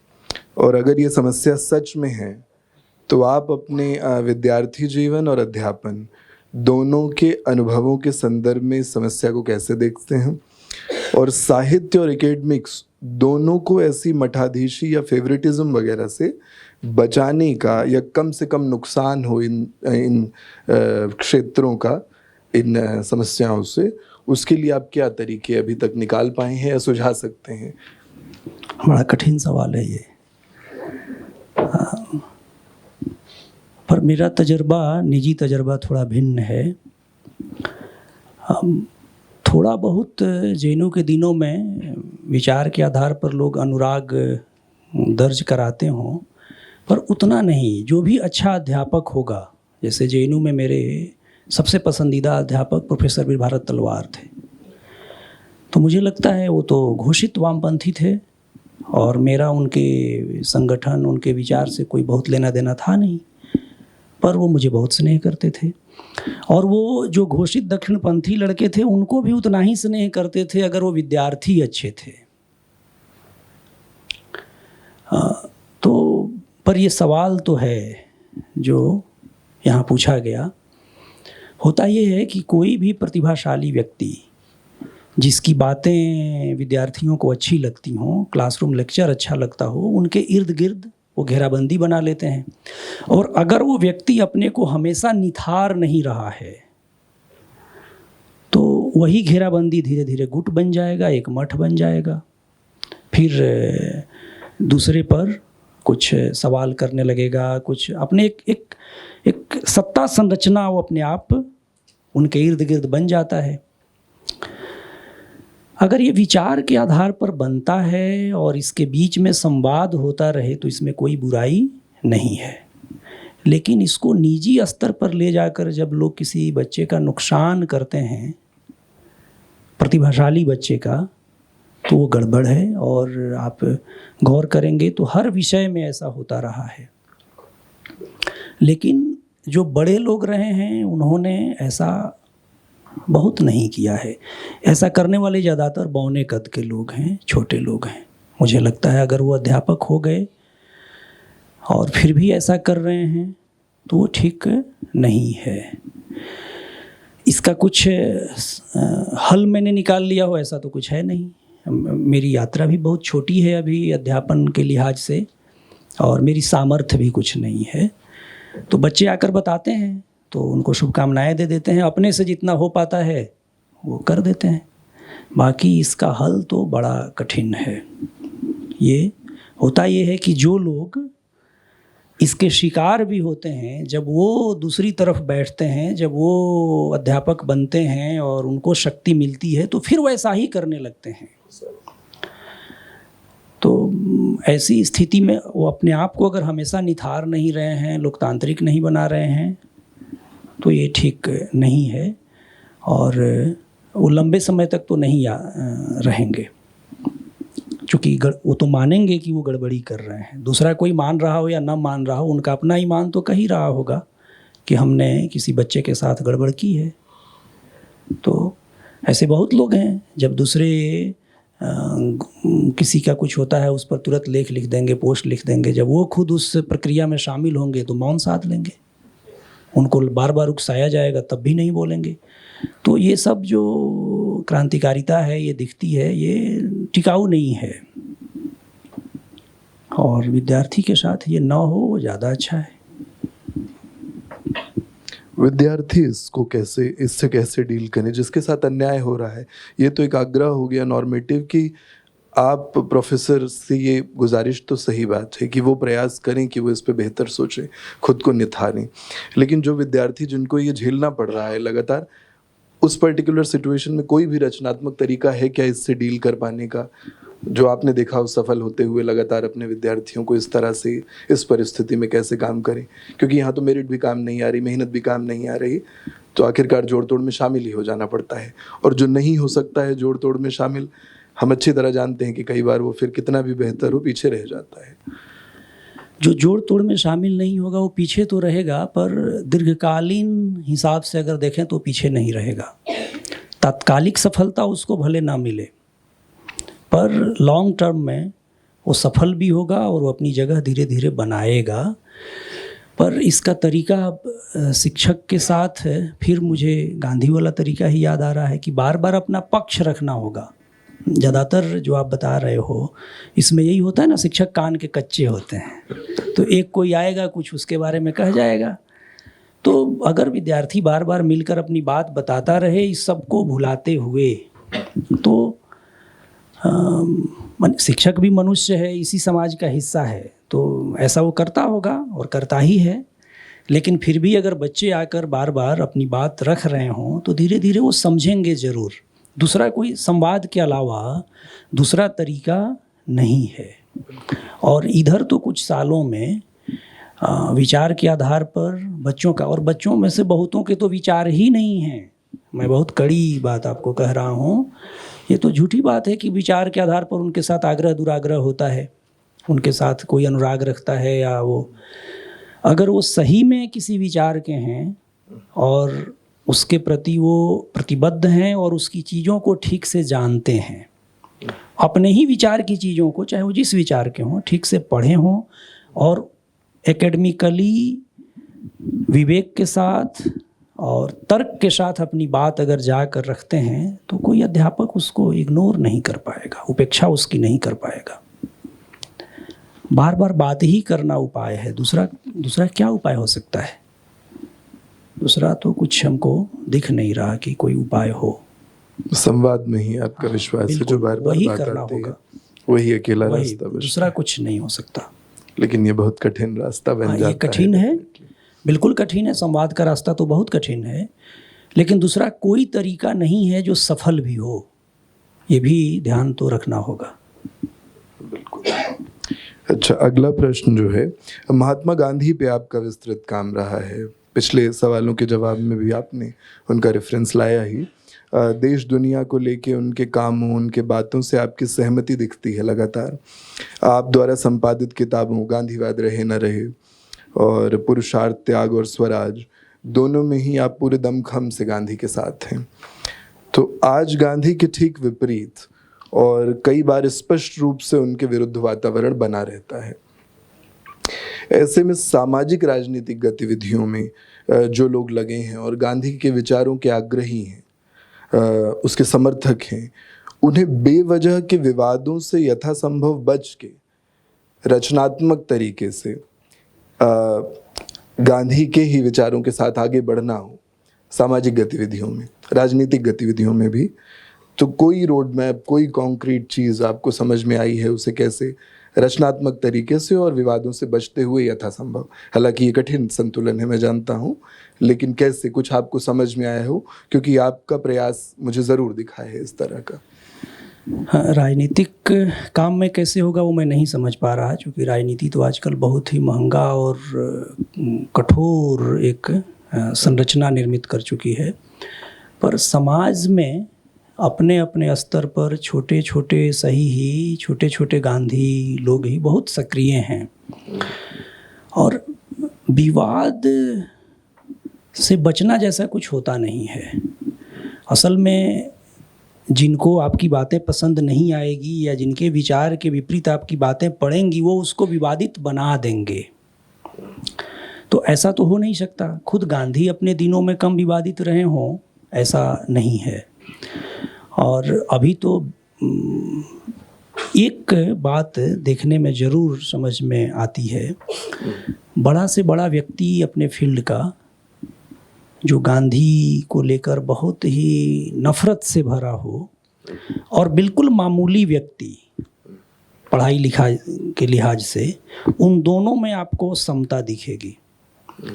और अगर ये समस्या सच में है तो आप अपने विद्यार्थी जीवन और अध्यापन दोनों के अनुभवों के संदर्भ में इस समस्या को कैसे देखते हैं? और साहित्य और एकेडमिक्स दोनों को ऐसी मठाधीशी या फेवरेटिज्म वगैरह से बचाने का, या कम से कम नुकसान हो इन क्षेत्रों का, इन समस्याओं से, उसके लिए आप क्या तरीके अभी तक निकाल पाए हैं या सुझा सकते हैं? बड़ा कठिन सवाल है ये। पर मेरा तजर्बा, निजी तजर्बा थोड़ा भिन्न है। थोड़ा बहुत जेएनयू के दिनों में विचार के आधार पर लोग अनुराग दर्ज कराते हों, पर उतना नहीं। जो भी अच्छा अध्यापक होगा, जैसे जेएनयू में मेरे सबसे पसंदीदा अध्यापक प्रोफेसर वीर भारत तलवार थे, तो मुझे लगता है वो तो घोषित वामपंथी थे और मेरा उनके संगठन, उनके विचार से कोई बहुत लेना देना था नहीं, पर वो मुझे बहुत स्नेह करते थे। और वो जो घोषित दक्षिणपंथी लड़के थे उनको भी उतना ही स्नेह करते थे अगर वो विद्यार्थी अच्छे थे। तो पर ये सवाल तो है जो यहाँ पूछा गया। होता ये है कि कोई भी प्रतिभाशाली व्यक्ति जिसकी बातें विद्यार्थियों को अच्छी लगती हों, क्लासरूम लेक्चर अच्छा लगता हो, उनके इर्द गिर्द वो घेराबंदी बना लेते हैं। और अगर वो व्यक्ति अपने को हमेशा निथार नहीं रहा है तो वही घेराबंदी धीरे धीरे गुट बन जाएगा, एक मठ बन जाएगा। फिर दूसरे पर कुछ सवाल करने लगेगा, कुछ अपने एक सत्ता संरचना वो अपने आप उनके इर्द गिर्द बन जाता है। अगर ये विचार के आधार पर बनता है और इसके बीच में संवाद होता रहे तो इसमें कोई बुराई नहीं है। लेकिन इसको निजी स्तर पर ले जाकर जब लोग किसी बच्चे का नुकसान करते हैं, प्रतिभाशाली बच्चे का, तो वो गड़बड़ है। और आप गौर करेंगे तो हर विषय में ऐसा होता रहा है। लेकिन जो बड़े लोग रहे हैं उन्होंने ऐसा बहुत नहीं किया है। ऐसा करने वाले ज़्यादातर बौने कद के लोग हैं, छोटे लोग हैं। मुझे लगता है अगर वो अध्यापक हो गए और फिर भी ऐसा कर रहे हैं तो वो ठीक नहीं है। इसका कुछ हल मैंने निकाल लिया हो ऐसा तो कुछ है नहीं। मेरी यात्रा भी बहुत छोटी है अभी अध्यापन के लिहाज से, और मेरी सामर्थ्य भी कुछ नहीं है। तो बच्चे आकर बताते हैं तो उनको शुभकामनाएं दे देते हैं, अपने से जितना हो पाता है वो कर देते हैं। बाकी इसका हल तो बड़ा कठिन है। ये होता ये है कि जो लोग इसके शिकार भी होते हैं, जब वो दूसरी तरफ बैठते हैं, जब वो अध्यापक बनते हैं और उनको शक्ति मिलती है तो फिर वैसा ही करने लगते हैं। तो ऐसी स्थिति में वो अपने आप को अगर हमेशा निथार नहीं रहे हैं, लोकतांत्रिक नहीं बना रहे हैं, तो ये ठीक नहीं है और वो लंबे समय तक तो नहीं रहेंगे। चूँकि वो तो मानेंगे कि वो गड़बड़ी कर रहे हैं। दूसरा कोई मान रहा हो या ना मान रहा हो, उनका अपना ईमान तो कह ही रहा होगा कि हमने किसी बच्चे के साथ गड़बड़ की है। तो ऐसे बहुत लोग हैं, जब दूसरे किसी का कुछ होता है उस पर तुरंत लेख लिख देंगे, पोस्ट लिख देंगे। जब वो खुद उस प्रक्रिया में शामिल होंगे तो मौन साध लेंगे। उनको बार बार उकसाया जाएगा तब भी नहीं बोलेंगे। तो ये सब जो क्रांतिकारिता है ये दिखती है, ये टिकाऊ नहीं है। और विद्यार्थी के साथ ये ना हो वो ज़्यादा अच्छा है। विद्यार्थी इससे कैसे डील करें जिसके साथ अन्याय हो रहा है? ये तो एक आग्रह हो गया नॉर्मेटिव कि आप प्रोफेसर से ये गुजारिश तो सही बात है कि वो प्रयास करें कि वो इस पे बेहतर सोचें, खुद को निथारें। लेकिन जो विद्यार्थी जिनको ये झेलना पड़ रहा है लगातार, उस पर्टिकुलर सिचुएशन में कोई भी रचनात्मक तरीका है क्या इससे डील कर पाने का, जो आपने देखा हो सफल होते हुए लगातार अपने विद्यार्थियों को इस तरह से इस परिस्थिति में कैसे काम करें? क्योंकि यहाँ तो मेरिट भी काम नहीं आ रही, मेहनत भी काम नहीं आ रही, तो आखिरकार जोड़ तोड़ में शामिल ही हो जाना पड़ता है। और जो नहीं हो सकता है जोड़ तोड़ में शामिल, हम अच्छी तरह जानते हैं कि कई बार वो फिर कितना भी बेहतर हो पीछे रह जाता है। जो जोड़ तोड़ में शामिल नहीं होगा वो पीछे तो रहेगा, पर दीर्घकालीन हिसाब से अगर देखें तो पीछे नहीं रहेगा। तात्कालिक सफलता उसको भले ना मिले, पर लॉन्ग टर्म में वो सफल भी होगा और वो अपनी जगह धीरे धीरे बनाएगा। पर इसका तरीका अब शिक्षक के साथ है, फिर मुझे गांधी वाला तरीका ही याद आ रहा है कि बार बार अपना पक्ष रखना होगा। ज़्यादातर जो आप बता रहे हो इसमें यही होता है ना, शिक्षक कान के कच्चे होते हैं। तो एक कोई आएगा कुछ उसके बारे में कह जाएगा। तो अगर विद्यार्थी बार बार मिलकर अपनी बात बताता रहे इस सबको भुलाते हुए, तो शिक्षक भी मनुष्य है, इसी समाज का हिस्सा है, तो ऐसा वो करता होगा और करता ही है। लेकिन फिर भी अगर बच्चे आकर बार बार अपनी बात रख रहे हों तो धीरे धीरे वो समझेंगे ज़रूर। दूसरा कोई संवाद के अलावा दूसरा तरीका नहीं है। और इधर तो कुछ सालों में विचार के आधार पर बच्चों का, और बच्चों में से बहुतों के तो विचार ही नहीं हैं। मैं बहुत कड़ी बात आपको कह रहा हूँ ये तो झूठी बात है कि विचार के आधार पर उनके साथ आग्रह दुराग्रह होता है, उनके साथ कोई अनुराग रखता है, या वो अगर वो सही में किसी विचार के हैं और उसके प्रति वो प्रतिबद्ध हैं और उसकी चीज़ों को ठीक से जानते हैं, अपने ही विचार की चीज़ों को, चाहे वो जिस विचार के हों, ठीक से पढ़े हों और एकेडमिकली विवेक के साथ और तर्क के साथ अपनी बात अगर जाकर रखते हैं, तो कोई अध्यापक उसको इग्नोर नहीं कर पाएगा, उपेक्षा उसकी नहीं कर पाएगा। बार बार बात ही करना उपाय है, दूसरा क्या उपाय हो सकता है? दूसरा तो कुछ हमको दिख नहीं रहा कि कोई उपाय हो। संवाद में ही आपका विश्वास है, जो बार बार वही बात करना आती है, होगा, वही अकेला वही, रास्ता बचता दूसरा है। कुछ नहीं हो सकता। लेकिन ये बहुत कठिन रास्ता बन जाता है। ये कठिन है, बिल्कुल कठिन है, संवाद का रास्ता तो बहुत कठिन है, लेकिन दूसरा कोई तरीका नहीं है जो सफल भी हो, ये भी ध्यान तो रखना होगा। बिल्कुल। अच्छा, अगला प्रश्न जो है, महात्मा गांधी पे आपका विस्तृत काम रहा है, पिछले सवालों के जवाब में भी आपने उनका रेफरेंस लाया ही। देश दुनिया को लेके उनके कामों, उनके बातों से आपकी सहमति दिखती है लगातार। आप द्वारा संपादित किताबों गांधीवाद रहे न रहे और पुरुषार्थ, त्याग और स्वराज, दोनों में ही आप पूरे दमखम से गांधी के साथ हैं। तो आज गांधी के ठीक विपरीत और कई बार स्पष्ट रूप से उनके विरुद्ध वातावरण बना रहता है। ऐसे में सामाजिक राजनीतिक गतिविधियों में जो लोग लगे हैं और गांधी के विचारों के आग्रही हैं, उसके समर्थक हैं, उन्हें बेवजह के विवादों से यथासंभव बच के रचनात्मक तरीके से गांधी के ही विचारों के साथ आगे बढ़ना हो, सामाजिक गतिविधियों में, राजनीतिक गतिविधियों में भी, तो कोई रोड मैप, कोई कॉन्क्रीट चीज़ आपको समझ में आई है उसे कैसे रचनात्मक तरीके से और विवादों से बचते हुए यथासंभव, हालांकि ये कठिन संतुलन है मैं जानता हूँ, लेकिन कैसे कुछ आपको समझ में आया हो, क्योंकि आपका प्रयास मुझे ज़रूर दिखा है इस तरह का। हाँ, राजनीतिक काम में कैसे होगा वो मैं नहीं समझ पा रहा, क्योंकि राजनीति तो आजकल बहुत ही महंगा और कठोर एक संरचना निर्मित कर चुकी है। पर समाज में अपने अपने स्तर पर छोटे छोटे सही ही छोटे छोटे गांधी लोग ही बहुत सक्रिय हैं, और विवाद से बचना जैसा कुछ होता नहीं है। असल में जिनको आपकी बातें पसंद नहीं आएगी या जिनके विचार के विपरीत आपकी बातें पड़ेंगी, वो उसको विवादित बना देंगे। तो ऐसा तो हो नहीं सकता। खुद गांधी अपने दिनों में कम विवादित रहे हों, ऐसा नहीं है। और अभी तो एक बात देखने में ज़रूर समझ में आती है, बड़ा से बड़ा व्यक्ति अपने फील्ड का, जो गांधी को लेकर बहुत ही नफ़रत से भरा हो, और बिल्कुल मामूली व्यक्ति पढ़ाई लिखाई के लिहाज से, उन दोनों में आपको समता दिखेगी।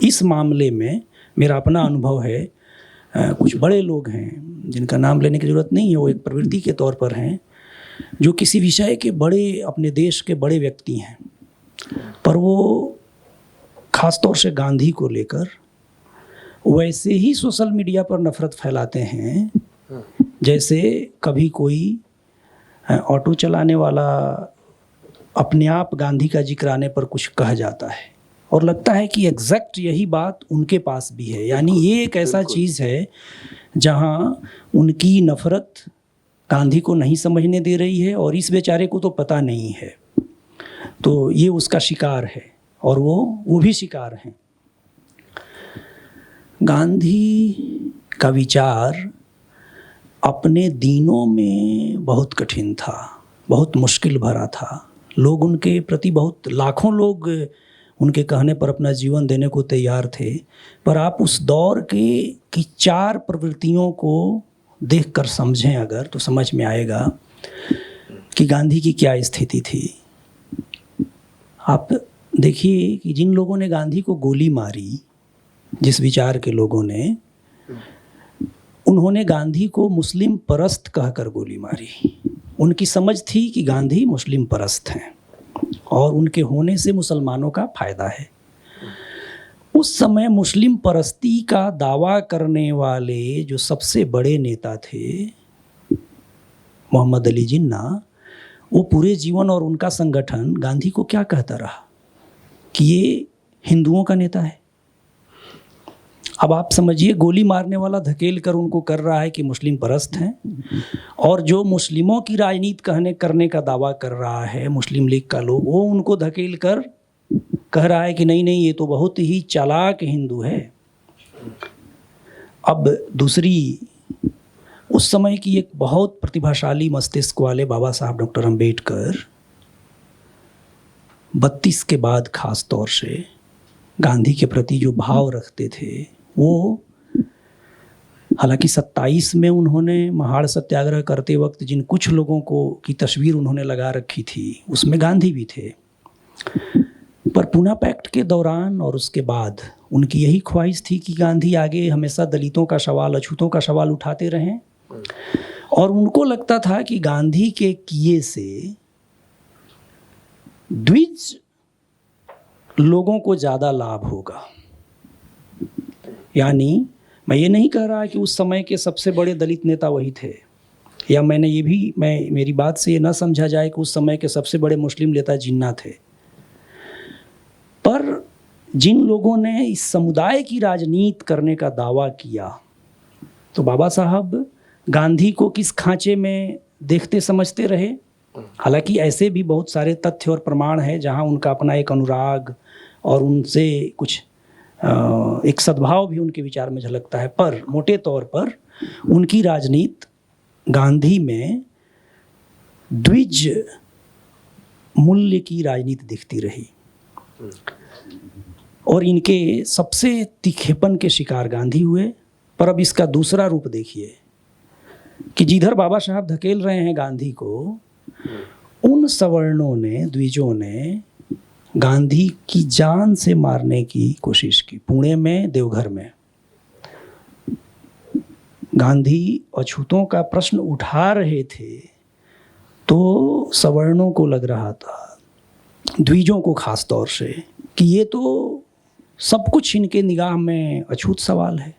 इस मामले में मेरा अपना अनुभव है। कुछ बड़े लोग हैं जिनका नाम लेने की ज़रूरत नहीं है, वो एक प्रवृत्ति के तौर पर हैं, जो किसी विषय के बड़े, अपने देश के बड़े व्यक्ति हैं, पर वो ख़ास तौर से गांधी को लेकर वैसे ही सोशल मीडिया पर नफ़रत फैलाते हैं जैसे कभी कोई ऑटो चलाने वाला अपने आप गांधी का जिक्र आने पर कुछ कह जाता है, और लगता है कि एग्जैक्ट यही बात उनके पास भी है। यानी ये एक ऐसा चीज़ है जहाँ उनकी नफ़रत गांधी को नहीं समझने दे रही है, और इस बेचारे को तो पता नहीं है, तो ये उसका शिकार है, और वो भी शिकार हैं। गांधी का विचार अपने दिनों में बहुत कठिन था, बहुत मुश्किल भरा था। लोग उनके प्रति बहुत, लाखों लोग उनके कहने पर अपना जीवन देने को तैयार थे, पर आप उस दौर की चार प्रवृत्तियों को देखकर समझें अगर, तो समझ में आएगा कि गांधी की क्या स्थिति थी। आप देखिए कि जिन लोगों ने गांधी को गोली मारी, जिस विचार के लोगों ने, उन्होंने गांधी को मुस्लिम परस्त कहकर गोली मारी। उनकी समझ थी कि गांधी मुस्लिम परस्त हैं और उनके होने से मुसलमानों का फायदा है। उस समय मुस्लिम परस्ती का दावा करने वाले जो सबसे बड़े नेता थे मोहम्मद अली जिन्ना, वो पूरे जीवन और उनका संगठन गांधी को क्या कहता रहा कि ये हिंदुओं का नेता है। अब आप समझिए, गोली मारने वाला धकेल कर उनको कर रहा है कि मुस्लिम परस्त हैं, और जो मुस्लिमों की राजनीति करने का दावा कर रहा है मुस्लिम लीग का लोग, वो उनको धकेल कर कह रहा है कि नहीं नहीं, ये तो बहुत ही चालाक हिंदू है। अब दूसरी, उस समय की एक बहुत प्रतिभाशाली मस्तिष्क वाले बाबा साहब डॉक्टर अंबेडकर 32 के बाद खास तौर से गांधी के प्रति जो भाव रखते थे, वो हालांकि 27 में उन्होंने महाड़ सत्याग्रह करते वक्त जिन कुछ लोगों को की तस्वीर उन्होंने लगा रखी थी, उसमें गांधी भी थे, पर पूना पैक्ट के दौरान और उसके बाद उनकी यही ख्वाहिश थी कि गांधी आगे हमेशा दलितों का सवाल, अछूतों का सवाल उठाते रहें, और उनको लगता था कि गांधी के किए से द्विज लोगों को ज़्यादा लाभ होगा। यानी मैं ये नहीं कह रहा कि उस समय के सबसे बड़े दलित नेता वही थे, या मेरी बात से ये ना समझा जाए कि उस समय के सबसे बड़े मुस्लिम नेता जिन्ना थे, पर जिन लोगों ने इस समुदाय की राजनीति करने का दावा किया, तो बाबा साहब गांधी को किस खांचे में देखते समझते रहे। हालांकि ऐसे भी बहुत सारे तथ्य और प्रमाण हैं जहां उनका अपना एक अनुराग और उनसे कुछ एक सद्भाव भी उनके विचार में झलकता है, पर मोटे तौर पर उनकी राजनीति गांधी में द्विज मूल्य की राजनीति दिखती रही, और इनके सबसे तीखेपन के शिकार गांधी हुए। पर अब इसका दूसरा रूप देखिए कि जिधर बाबा साहब धकेल रहे हैं गांधी को, उन सवर्णों ने, द्विजों ने गांधी की जान से मारने की कोशिश की। पुणे में, देवघर में गांधी अछूतों का प्रश्न उठा रहे थे, तो सवर्णों को लग रहा था, द्विजों को खास तौर से, कि ये तो सब कुछ इनके निगाह में अछूत सवाल है,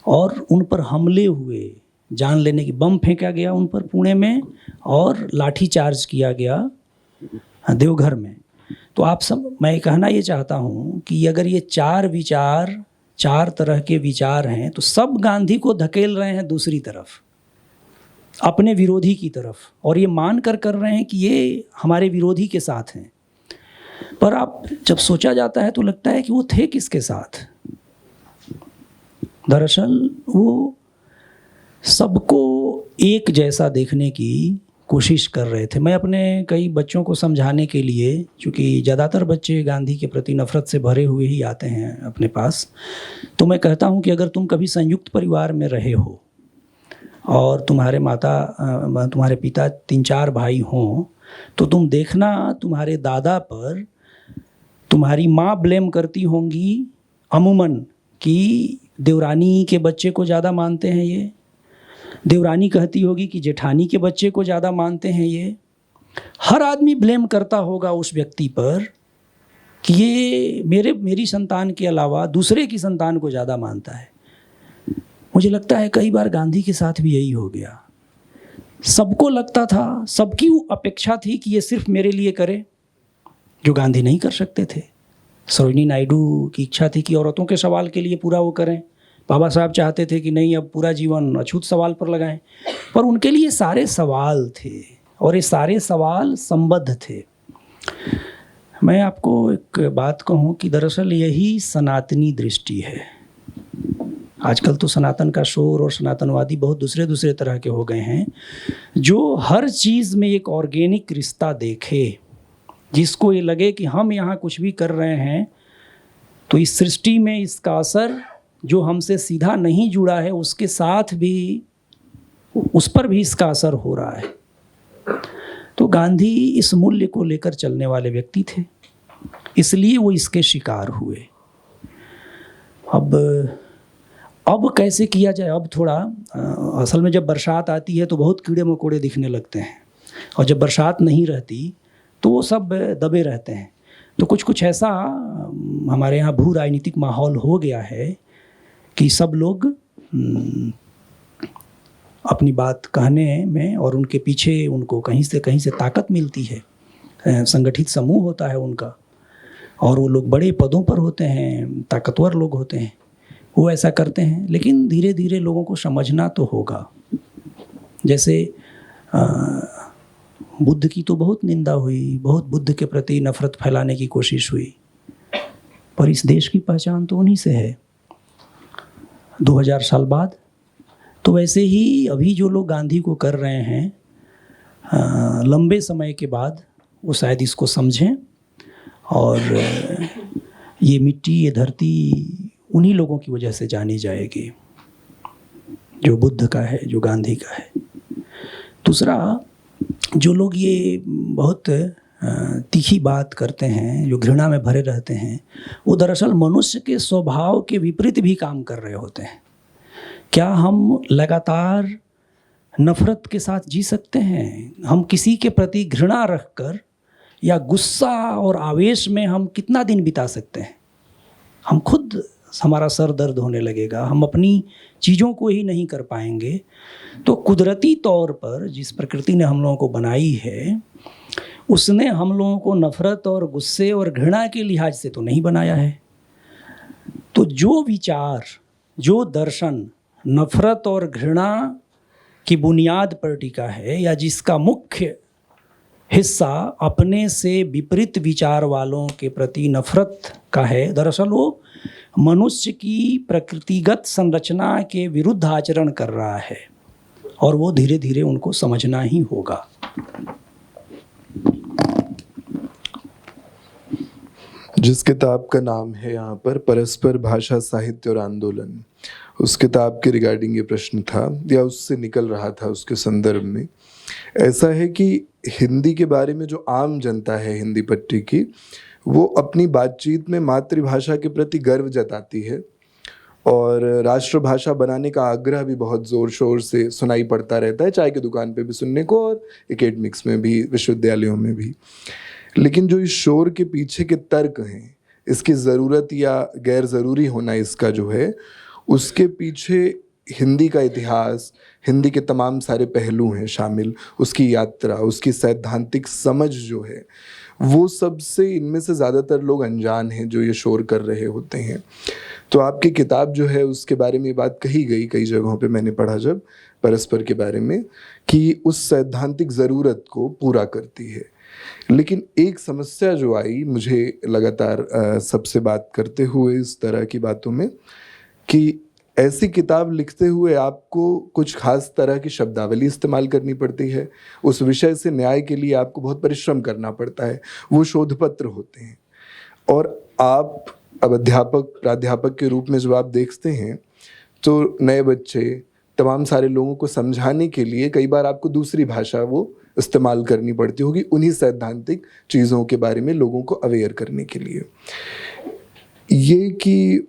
और उन पर हमले हुए, जान लेने की बम फेंका गया उन पर पुणे में, और लाठी चार्ज किया गया देवघर में। तो आप सब, मैं कहना ये चाहता हूँ कि अगर ये चार तरह के विचार हैं, तो सब गांधी को धकेल रहे हैं दूसरी तरफ, अपने विरोधी की तरफ, और ये मान कर रहे हैं कि ये हमारे विरोधी के साथ हैं। पर आप जब सोचा जाता है तो लगता है कि वो थे किसके साथ। दरअसल वो सबको एक जैसा देखने की कोशिश कर रहे थे। मैं अपने कई बच्चों को समझाने के लिए, चूँकि ज़्यादातर बच्चे गांधी के प्रति नफ़रत से भरे हुए ही आते हैं अपने पास, तो मैं कहता हूँ कि अगर तुम कभी संयुक्त परिवार में रहे हो और तुम्हारे पिता 3-4 भाई हों, तो तुम देखना तुम्हारे दादा पर तुम्हारी माँ ब्लेम करती होंगी अमूमन कि देवरानी के बच्चे को ज़्यादा मानते हैं ये, देवरानी कहती होगी कि जेठानी के बच्चे को ज़्यादा मानते हैं ये। हर आदमी ब्लेम करता होगा उस व्यक्ति पर कि ये मेरी संतान के अलावा दूसरे की संतान को ज़्यादा मानता है। मुझे लगता है कई बार गांधी के साथ भी यही हो गया। सबको लगता था, सबकी अपेक्षा थी कि ये सिर्फ मेरे लिए करे, जो गांधी नहीं कर सकते थे। सरोजिनी नायडू की इच्छा थी कि औरतों के सवाल के लिए पूरा वो करें। बाबा साहब चाहते थे कि नहीं, अब पूरा जीवन अछूत सवाल पर लगाएं, पर उनके लिए सारे सवाल थे, और ये सारे सवाल संबद्ध थे। मैं आपको एक बात कहूँ कि दरअसल यही सनातनी दृष्टि है। आजकल तो सनातन का शोर और सनातनवादी बहुत दूसरे तरह के हो गए हैं, जो हर चीज़ में एक ऑर्गेनिक रिश्ता देखे, जिसको ये लगे कि हम यहाँ कुछ भी कर रहे हैं तो इस सृष्टि में इसका असर जो हमसे सीधा नहीं जुड़ा है उसके साथ भी, उस पर भी इसका असर हो रहा है। तो गांधी इस मूल्य को लेकर चलने वाले व्यक्ति थे, इसलिए वो इसके शिकार हुए। अब कैसे किया जाए? अब थोड़ा असल में जब बरसात आती है तो बहुत कीड़े मकोड़े दिखने लगते हैं, और जब बरसात नहीं रहती तो वो सब दबे रहते हैं। तो कुछ ऐसा हमारे यहाँ भू राजनीतिक माहौल हो गया है कि सब लोग अपनी बात कहने में, और उनके पीछे उनको कहीं से ताकत मिलती है, संगठित समूह होता है उनका, और वो लोग बड़े पदों पर होते हैं, ताकतवर लोग होते हैं, वो ऐसा करते हैं। लेकिन धीरे धीरे लोगों को समझना तो होगा। जैसे बुद्ध की तो बहुत निंदा हुई, बहुत बुद्ध के प्रति नफरत फैलाने की कोशिश हुई, पर इस देश की पहचान तो उन्हीं से है 2000 साल बाद। तो वैसे ही अभी जो लोग गांधी को कर रहे हैं, लंबे समय के बाद वो शायद इसको समझें, और ये मिट्टी, ये धरती उन्हीं लोगों की वजह से जानी जाएगी, जो बुद्ध का है, जो गांधी का है। दूसरा, जो लोग ये बहुत तीखी बात करते हैं, जो घृणा में भरे रहते हैं, वो दरअसल मनुष्य के स्वभाव के विपरीत भी काम कर रहे होते हैं। क्या हम लगातार नफरत के साथ जी सकते हैं? हम किसी के प्रति घृणा रखकर या गुस्सा और आवेश में हम कितना दिन बिता सकते हैं? हम खुद, हमारा सर दर्द होने लगेगा, हम अपनी चीज़ों को ही नहीं कर पाएंगे। तो कुदरती तौर पर जिस प्रकृति ने हम लोगों को बनाई है, उसने हम लोगों को नफरत और गुस्से और घृणा के लिहाज से तो नहीं बनाया है। तो जो विचार, जो दर्शन नफरत और घृणा की बुनियाद पर टिका है, या जिसका मुख्य हिस्सा अपने से विपरीत विचार वालों के प्रति नफरत का है, दरअसल वो मनुष्य की प्रकृतिगत संरचना के विरुद्ध आचरण कर रहा है, और वो धीरे धीरे उनको समझना ही होगा। जिस किताब का नाम है यहाँ पर परस्पर भाषा, साहित्य और आंदोलन, उस किताब के रिगार्डिंग ये प्रश्न था, या उससे निकल रहा था उसके संदर्भ में। ऐसा है कि हिंदी के बारे में जो आम जनता है हिंदी पट्टी की, वो अपनी बातचीत में मातृभाषा के प्रति गर्व जताती है, और राष्ट्रभाषा बनाने का आग्रह भी बहुत ज़ोर शोर से सुनाई पड़ता रहता है, चाय की दुकान पे भी सुनने को, और एकेडमिक्स में भी, विश्वविद्यालयों में भी। लेकिन जो इस शोर के पीछे के तर्क हैं, इसकी ज़रूरत या गैर ज़रूरी होना इसका जो है, उसके पीछे हिंदी का इतिहास, हिंदी के तमाम सारे पहलू हैं शामिल, उसकी यात्रा, उसकी सैद्धांतिक समझ जो है, वो सबसे इनमें से ज़्यादातर लोग अनजान हैं जो ये शोर कर रहे होते हैं। तो आपकी किताब जो है उसके बारे में बात कही गई कई जगहों पे, मैंने पढ़ा जब परस्पर के बारे में, कि उस सैद्धांतिक ज़रूरत को पूरा करती है। लेकिन एक समस्या जो आई मुझे लगातार सबसे बात करते हुए इस तरह की बातों में, कि ऐसी किताब लिखते हुए आपको कुछ खास तरह की शब्दावली इस्तेमाल करनी पड़ती है, उस विषय से न्याय के लिए आपको बहुत परिश्रम करना पड़ता है, वो शोध पत्र होते हैं, और आप अब अध्यापक, प्राध्यापक के रूप में जब आप देखते हैं, तो नए बच्चे, तमाम सारे लोगों को समझाने के लिए कई बार आपको दूसरी भाषा वो इस्तेमाल करनी पड़ती होगी, उन्हीं सैद्धांतिक चीज़ों के बारे में लोगों को अवेयर करने के लिए। ये कि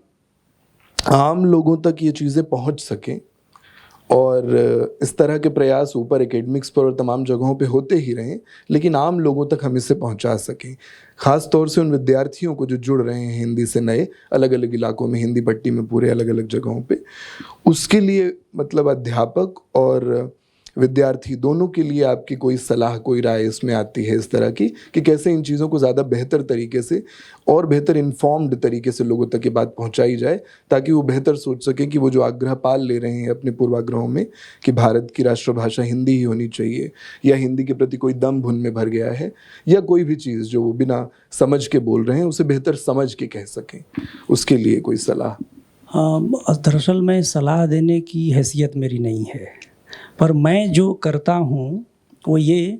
आम लोगों तक ये चीज़ें पहुंच सकें, और इस तरह के प्रयास ऊपर एकेडमिक्स पर और तमाम जगहों पे होते ही रहें, लेकिन आम लोगों तक हम इसे पहुंचा सकें, ख़ास तौर से उन विद्यार्थियों को जो जुड़ रहे हैं हिंदी से नए, अलग अलग इलाकों में, हिंदी पट्टी में पूरे अलग अलग जगहों पे, उसके लिए मतलब अध्यापक और विद्यार्थी दोनों के लिए आपकी कोई सलाह, कोई राय इसमें आती है इस तरह की, कि कैसे इन चीज़ों को ज़्यादा बेहतर तरीके से और बेहतर इन्फॉर्म्ड तरीके से लोगों तक ये बात पहुंचाई जाए, ताकि वो बेहतर सोच सकें कि वो जो आग्रह पाल ले रहे हैं अपने पूर्वाग्रहों में कि भारत की राष्ट्रभाषा हिंदी ही होनी चाहिए, या हिंदी के प्रति कोई दम भुन में भर गया है, या कोई भी चीज़ जो वो बिना समझ के बोल रहे हैं उसे बेहतर समझ के कह सकें, उसके लिए कोई सलाह? दरअसल मैं सलाह देने की हैसियत मेरी नहीं है, पर मैं जो करता हूँ वो ये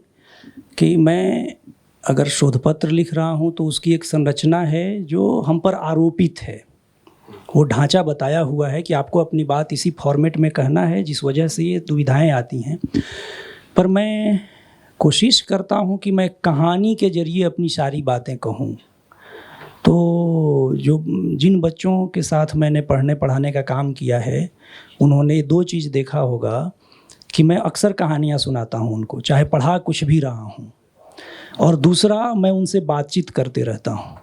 कि मैं अगर शोध पत्र लिख रहा हूँ तो उसकी एक संरचना है जो हम पर आरोपित है। वो ढांचा बताया हुआ है कि आपको अपनी बात इसी फॉर्मेट में कहना है, जिस वजह से ये दुविधाएं आती हैं। पर मैं कोशिश करता हूँ कि मैं कहानी के ज़रिए अपनी सारी बातें कहूँ। तो जो जिन बच्चों के साथ मैंने पढ़ने पढ़ाने का काम किया है, उन्होंने दो चीज़ देखा होगा कि मैं अक्सर कहानियाँ सुनाता हूँ उनको, चाहे पढ़ा कुछ भी रहा हूँ, और दूसरा मैं उनसे बातचीत करते रहता हूँ।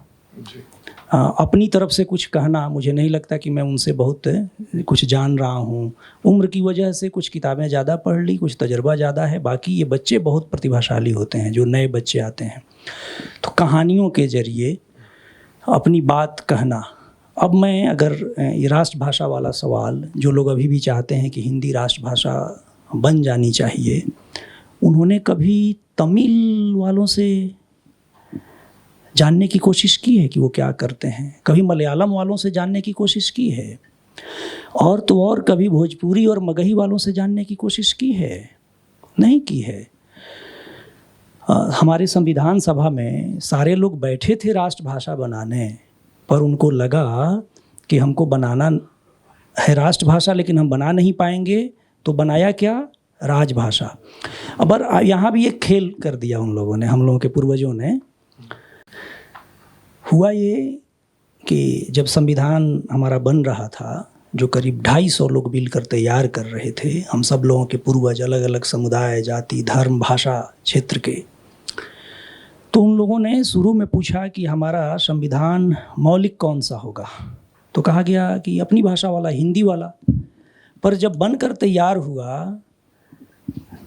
अपनी तरफ से कुछ कहना, मुझे नहीं लगता कि मैं उनसे बहुत कुछ जान रहा हूँ। उम्र की वजह से कुछ किताबें ज़्यादा पढ़ ली, कुछ तजुर्बा ज़्यादा है। बाकी ये बच्चे बहुत प्रतिभाशाली होते हैं, जो नए बच्चे आते हैं, तो कहानियों के ज़रिए अपनी बात कहना। अब मैं अगर ये राष्ट्रभाषा वाला सवाल, जो लोग अभी भी चाहते हैं कि हिंदी राष्ट्रभाषा बन जानी चाहिए, उन्होंने कभी तमिल वालों से जानने की कोशिश की है कि वो क्या करते हैं? कभी मलयालम वालों से जानने की कोशिश की है? और तो और कभी भोजपुरी और मगही वालों से जानने की कोशिश की है? नहीं की है। हमारे संविधान सभा में सारे लोग बैठे थे राष्ट्रभाषा बनाने, पर उनको लगा कि हमको बनाना है राष्ट्रभाषा, लेकिन हम बना नहीं पाएंगे, तो बनाया क्या? राजभाषा। अब यहाँ भी एक खेल कर दिया उन लोगों ने, हम लोगों के पूर्वजों ने। हुआ ये कि जब संविधान हमारा बन रहा था, जो करीब 250 लोग मिलकर तैयार कर रहे थे, हम सब लोगों के पूर्वज, अलग अलग समुदाय, जाति, धर्म, भाषा, क्षेत्र के, तो उन लोगों ने शुरू में पूछा कि हमारा संविधान मौलिक कौन सा होगा? तो कहा गया कि अपनी भाषा वाला, हिंदी वाला। पर जब बनकर तैयार हुआ,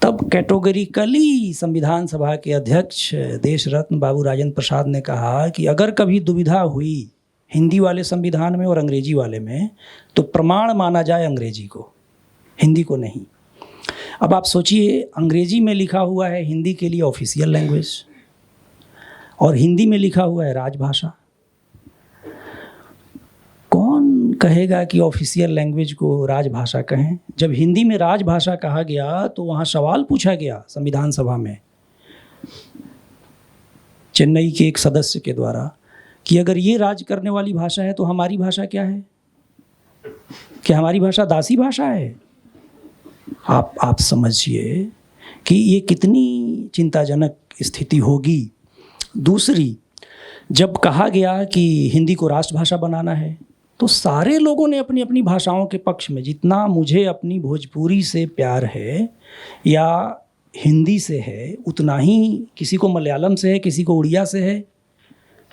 तब कैटेगोरिकली संविधान सभा के अध्यक्ष देश रत्न बाबू राजेंद्र प्रसाद ने कहा कि अगर कभी दुविधा हुई हिंदी वाले संविधान में और अंग्रेजी वाले में, तो प्रमाण माना जाए अंग्रेजी को, हिंदी को नहीं। अब आप सोचिए, अंग्रेजी में लिखा हुआ है हिंदी के लिए ऑफिशियल लैंग्वेज, और हिंदी में लिखा हुआ है राजभाषा। कौन कहेगा कि ऑफिशियल लैंग्वेज को राजभाषा कहें? जब हिंदी में राजभाषा कहा गया, तो वहाँ सवाल पूछा गया संविधान सभा में चेन्नई के एक सदस्य के द्वारा कि अगर ये राज करने वाली भाषा है, तो हमारी भाषा क्या है? क्या हमारी भाषा दासी भाषा है? आप समझिए कि ये कितनी चिंताजनक स्थिति होगी। दूसरी, जब कहा गया कि हिंदी को राष्ट्रभाषा बनाना है, तो सारे लोगों ने अपनी अपनी भाषाओं के पक्ष में, जितना मुझे अपनी भोजपुरी से प्यार है या हिंदी से है, उतना ही किसी को मलयालम से है, किसी को उड़िया से है,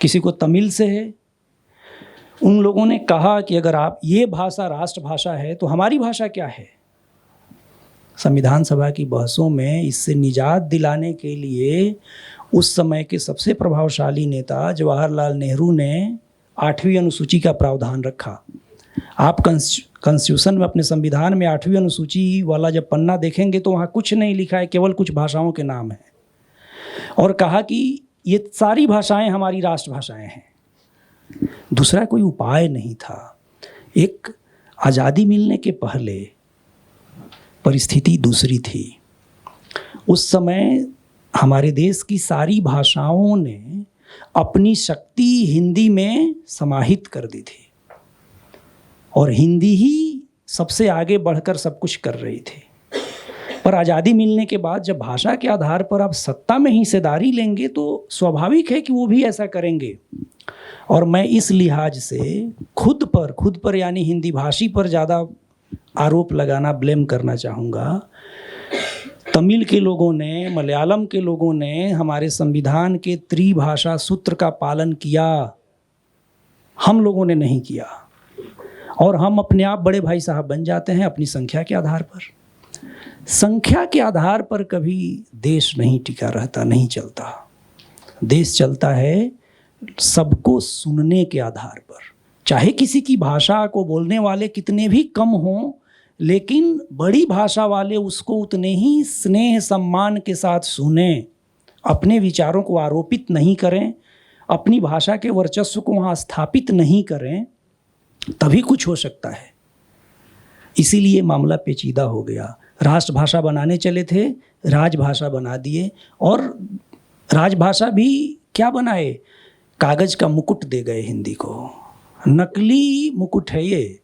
किसी को तमिल से है। उन लोगों ने कहा कि अगर आप ये भाषा राष्ट्रभाषा है, तो हमारी भाषा क्या है? संविधान सभा की बहसों में इससे निजात दिलाने के लिए उस समय के सबसे प्रभावशाली नेता जवाहरलाल नेहरू ने 8वीं अनुसूची का प्रावधान रखा। आप कॉन्स्टिट्यूशन में, अपने संविधान में 8वीं अनुसूची वाला जब पन्ना देखेंगे, तो वहाँ कुछ नहीं लिखा है, केवल कुछ भाषाओं के नाम हैं, और कहा कि ये सारी भाषाएं हमारी राष्ट्रभाषाएं हैं। दूसरा कोई उपाय नहीं था। एक आज़ादी मिलने के पहले परिस्थिति दूसरी थी। उस समय हमारे देश की सारी भाषाओं ने अपनी शक्ति हिंदी में समाहित कर दी थी, और हिंदी ही सबसे आगे बढ़कर सब कुछ कर रही थी। पर आज़ादी मिलने के बाद जब भाषा के आधार पर आप सत्ता में हिस्सेदारी लेंगे, तो स्वाभाविक है कि वो भी ऐसा करेंगे। और मैं इस लिहाज से खुद पर यानी हिंदी भाषी पर ज़्यादा आरोप लगाना, ब्लेम करना चाहूँगा। तमिल के लोगों ने, मलयालम के लोगों ने हमारे संविधान के त्रिभाषा सूत्र का पालन किया, हम लोगों ने नहीं किया। और हम अपने आप बड़े भाई साहब बन जाते हैं अपनी संख्या के आधार पर। संख्या के आधार पर कभी देश नहीं टिका रहता, नहीं चलता। देश चलता है सबको सुनने के आधार पर। चाहे किसी की भाषा को बोलने वाले कितने भी कम हों, लेकिन बड़ी भाषा वाले उसको उतने ही स्नेह सम्मान के साथ सुनें, अपने विचारों को आरोपित नहीं करें, अपनी भाषा के वर्चस्व को वहाँ स्थापित नहीं करें, तभी कुछ हो सकता है। इसीलिए मामला पेचीदा हो गया। राष्ट्रभाषा बनाने चले थे, राजभाषा बना दिए, और राजभाषा भी क्या बनाए? कागज़ का मुकुट दे गए हिंदी को। नकली मुकुट है ये।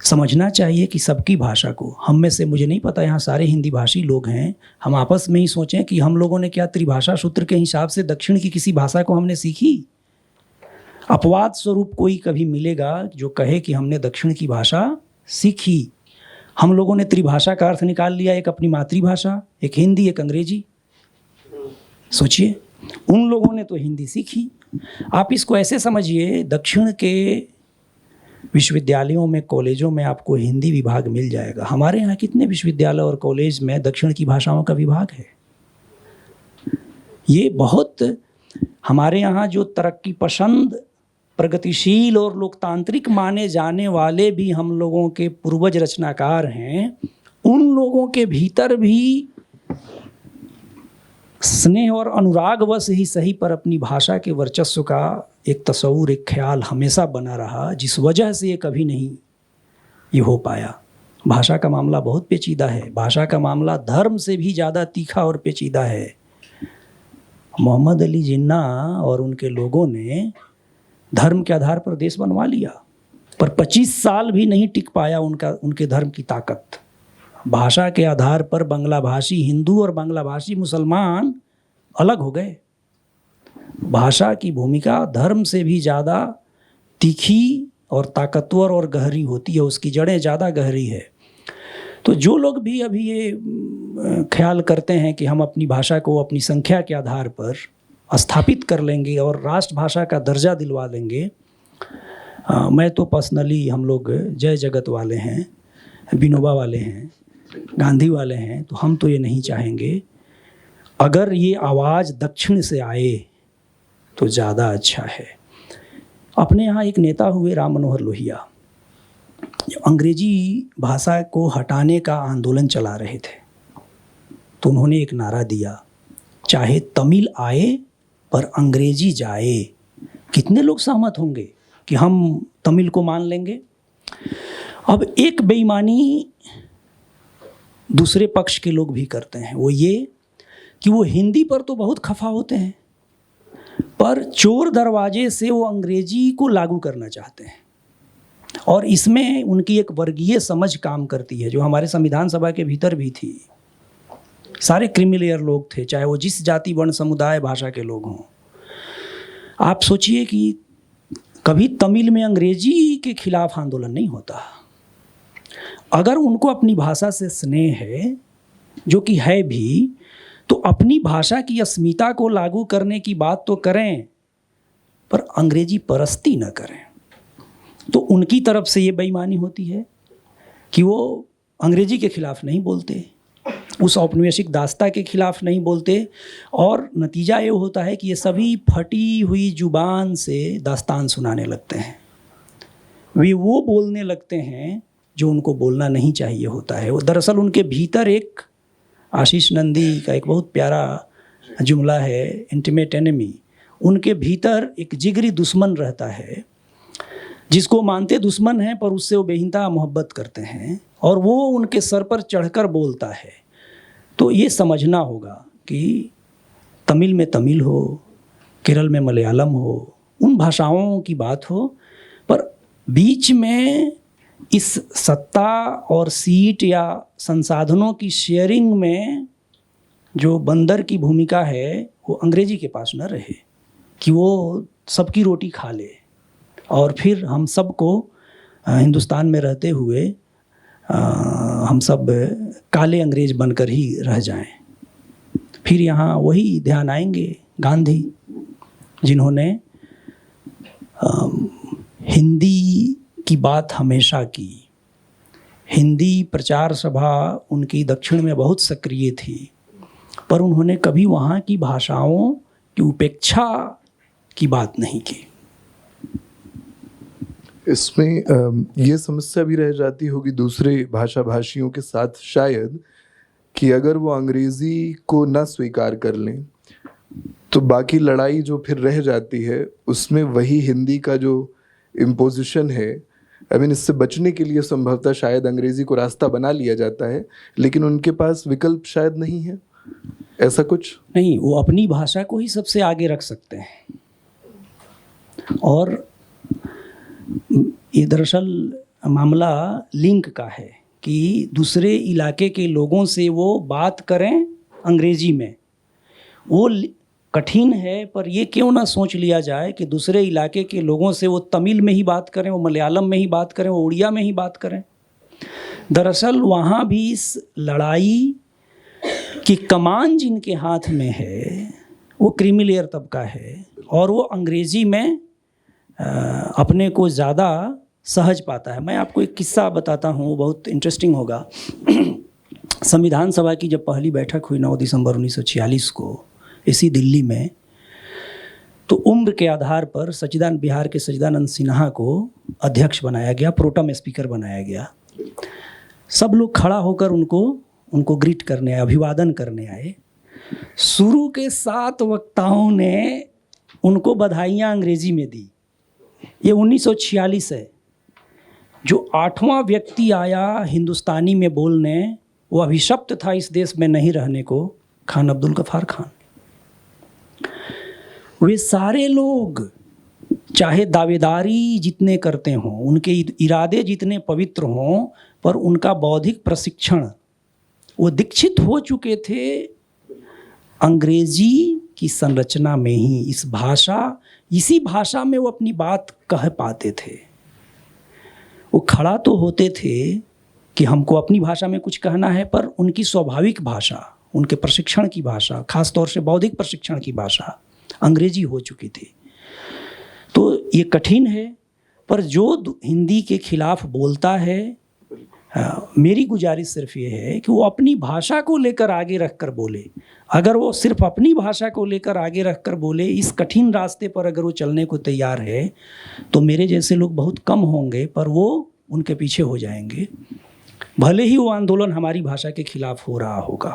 समझना चाहिए कि सबकी भाषा को, हम में से, मुझे नहीं पता यहाँ सारे हिंदी भाषी लोग हैं, हम आपस में ही सोचें कि हम लोगों ने क्या त्रिभाषा सूत्र के हिसाब से दक्षिण की किसी भाषा को हमने सीखी? अपवाद स्वरूप कोई कभी मिलेगा जो कहे कि हमने दक्षिण की भाषा सीखी। हम लोगों ने त्रिभाषा का अर्थ निकाल लिया, एक अपनी मातृभाषा, एक हिंदी, एक अंग्रेजी। सोचिए, उन लोगों ने तो हिंदी सीखी। आप इसको ऐसे समझिए, दक्षिण के विश्वविद्यालयों में, कॉलेजों में आपको हिंदी विभाग मिल जाएगा। हमारे यहाँ कितने विश्वविद्यालय और कॉलेज में दक्षिण की भाषाओं का विभाग है? ये बहुत, हमारे यहाँ जो तरक्की पसंद, प्रगतिशील और लोकतांत्रिक माने जाने वाले भी हम लोगों के पूर्वज रचनाकार हैं, उन लोगों के भीतर भी स्नेह और अनुरागवश ही सही पर अपनी भाषा के वर्चस्व का एक तस्वूर, एक ख्याल हमेशा बना रहा, जिस वजह से ये कभी नहीं ये हो पाया। भाषा का मामला बहुत पेचीदा है। भाषा का मामला धर्म से भी ज़्यादा तीखा और पेचीदा है। मोहम्मद अली जिन्ना और उनके लोगों ने धर्म के आधार पर देश बनवा लिया, पर 25 साल भी नहीं टिक पाया उनके धर्म की ताकत। भाषा के आधार पर बांग्ला भाषी हिंदू और बांग्ला भाषी मुसलमान अलग हो गए। भाषा की भूमिका धर्म से भी ज़्यादा तीखी और ताकतवर और गहरी होती है, उसकी जड़ें ज़्यादा गहरी है। तो जो लोग भी अभी ये ख्याल करते हैं कि हम अपनी भाषा को अपनी संख्या के आधार पर स्थापित कर लेंगे और राष्ट्रभाषा का दर्जा दिलवा लेंगे, मैं तो पर्सनली, हम लोग जय जगत वाले हैं, विनोबा वाले हैं, गांधी वाले हैं, तो हम तो ये नहीं चाहेंगे। अगर ये आवाज़ दक्षिण से आए तो ज़्यादा अच्छा है। अपने यहाँ एक नेता हुए राम मनोहर लोहिया, जो अंग्रेजी भाषा को हटाने का आंदोलन चला रहे थे, तो उन्होंने एक नारा दिया, चाहे तमिल आए पर अंग्रेजी जाए। कितने लोग सहमत होंगे कि हम तमिल को मान लेंगे? अब एक बेईमानी दूसरे पक्ष के लोग भी करते हैं, वो ये कि वो हिंदी पर तो बहुत खफा होते हैं, पर चोर दरवाजे से वो अंग्रेजी को लागू करना चाहते हैं। और इसमें उनकी एक वर्गीय समझ काम करती है, जो हमारे संविधान सभा के भीतर भी थी। सारे क्रिमिलेयर लोग थे, चाहे वो जिस जाति, वर्ण, समुदाय, भाषा के लोग हों। आप सोचिए कि कभी तमिल में अंग्रेजी के खिलाफ आंदोलन नहीं होता। अगर उनको अपनी भाषा से स्नेह है, जो कि है भी, तो अपनी भाषा की अस्मिता को लागू करने की बात तो करें, पर अंग्रेजी परस्ती न करें। तो उनकी तरफ से ये बेईमानी होती है कि वो अंग्रेजी के खिलाफ नहीं बोलते, उस औपनिवेशिक दास्ता के खिलाफ नहीं बोलते, और नतीजा ये होता है कि ये सभी फटी हुई जुबान से दास्तान सुनाने लगते हैं। वे वो बोलने लगते हैं जो उनको बोलना नहीं चाहिए होता है। वो दरअसल उनके भीतर एक, आशीष नंदी का एक बहुत प्यारा जुमला है, इंटीमेट एनिमी, उनके भीतर एक जिगरी दुश्मन रहता है, जिसको मानते दुश्मन हैं पर उससे वो बेहिंता मोहब्बत करते हैं, और वो उनके सर पर चढ़कर बोलता है। तो ये समझना होगा कि तमिल में तमिल हो, केरल में मलयालम हो, उन भाषाओं की बात हो, पर बीच में इस सत्ता और सीट या संसाधनों की शेयरिंग में जो बंदर की भूमिका है, वो अंग्रेजी के पास न रहे, कि वो सबकी रोटी खा ले और फिर हम सबको हिंदुस्तान में रहते हुए हम सब काले अंग्रेज बनकर ही रह जाएं। फिर यहाँ वही ध्यान आएंगे गांधी, जिन्होंने हिंदी की बात हमेशा की। हिंदी प्रचार सभा उनकी दक्षिण में बहुत सक्रिय थी, पर उन्होंने कभी वहाँ की भाषाओं की उपेक्षा की बात नहीं की। इसमें ये समस्या भी रह जाती होगी दूसरे भाषा भाषियों के साथ शायद, कि अगर वो अंग्रेज़ी को ना स्वीकार कर लें तो बाकी लड़ाई जो फिर रह जाती है उसमें वही हिंदी का जो इम्पोजिशन है, इससे बचने के लिए संभवतः शायद अंग्रेज़ी को रास्ता बना लिया जाता है, लेकिन उनके पास विकल्प शायद नहीं है। ऐसा कुछ नहीं, वो अपनी भाषा को ही सबसे आगे रख सकते हैं। और ये दरअसल मामला लिंक का है कि दूसरे इलाके के लोगों से वो बात करें अंग्रेजी में, वो कठिन है, पर ये क्यों ना सोच लिया जाए कि दूसरे इलाके के लोगों से वो तमिल में ही बात करें, वो मलयालम में ही बात करें, वो उड़िया में ही बात करें। दरअसल वहाँ भी इस लड़ाई की कमान जिनके हाथ में है वो क्रीमी लेयर तबका है और वो अंग्रेज़ी में अपने को ज़्यादा सहज पाता है। मैं आपको एक किस्सा बताता हूँ, वो बहुत इंटरेस्टिंग होगा। संविधान सभा की जब पहली बैठक हुई 9 दिसंबर 1946 को इसी दिल्ली में, तो उम्र के आधार पर बिहार के सच्चिदानंद सिन्हा को अध्यक्ष बनाया गया, प्रोटम स्पीकर बनाया गया। सब लोग खड़ा होकर उनको ग्रीट करने आए, अभिवादन करने आए। शुरू के 7 वक्ताओं ने उनको बधाइयाँ अंग्रेजी में दी। ये 1946 है। जो 8वां व्यक्ति आया हिंदुस्तानी में बोलने, वो अभिशप्त था इस देश में नहीं रहने को, खान अब्दुल गफ्फार खान। वे सारे लोग चाहे दावेदारी जितने करते हों, उनके इरादे जितने पवित्र हों, पर उनका बौद्धिक प्रशिक्षण, वो दीक्षित हो चुके थे अंग्रेजी की संरचना में ही। इसी भाषा में वो अपनी बात कह पाते थे। वो खड़ा तो होते थे कि हमको अपनी भाषा में कुछ कहना है, पर उनकी स्वाभाविक भाषा, उनके प्रशिक्षण की भाषा, खास तौर से बौद्धिक प्रशिक्षण की भाषा अंग्रेजी हो चुकी थी। तो ये कठिन है, पर जो हिंदी के खिलाफ बोलता है, मेरी गुजारिश सिर्फ ये है कि वो अपनी भाषा को लेकर आगे रख कर बोले। अगर वो सिर्फ अपनी भाषा को लेकर आगे रख कर बोले, इस कठिन रास्ते पर अगर वो चलने को तैयार है, तो मेरे जैसे लोग बहुत कम होंगे, पर वो उनके पीछे हो जाएंगे। भले ही वो आंदोलन हमारी भाषा के खिलाफ हो रहा होगा,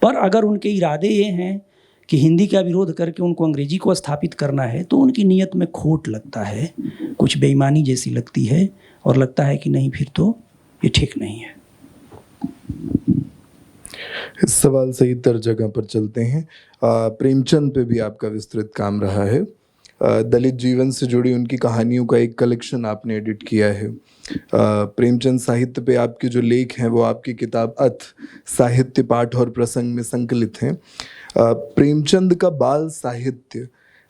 पर अगर उनके इरादे ये हैं कि हिंदी का विरोध करके उनको अंग्रेजी को स्थापित करना है, तो उनकी नीयत में खोट लगता है, कुछ बेईमानी जैसी लगती है, और लगता है कि नहीं, फिर तो ये ठीक नहीं है। इस सवाल से इतर जगह पर चलते हैं। प्रेमचंद पे भी आपका विस्तृत काम रहा है। दलित जीवन से जुड़ी उनकी कहानियों का एक कलेक्शन आपने एडिट किया है। प्रेमचंद साहित्य पे आपके जो लेख हैं वो आपकी किताब अथ साहित्य पाठ और प्रसंग में संकलित हैं। प्रेमचंद का बाल साहित्य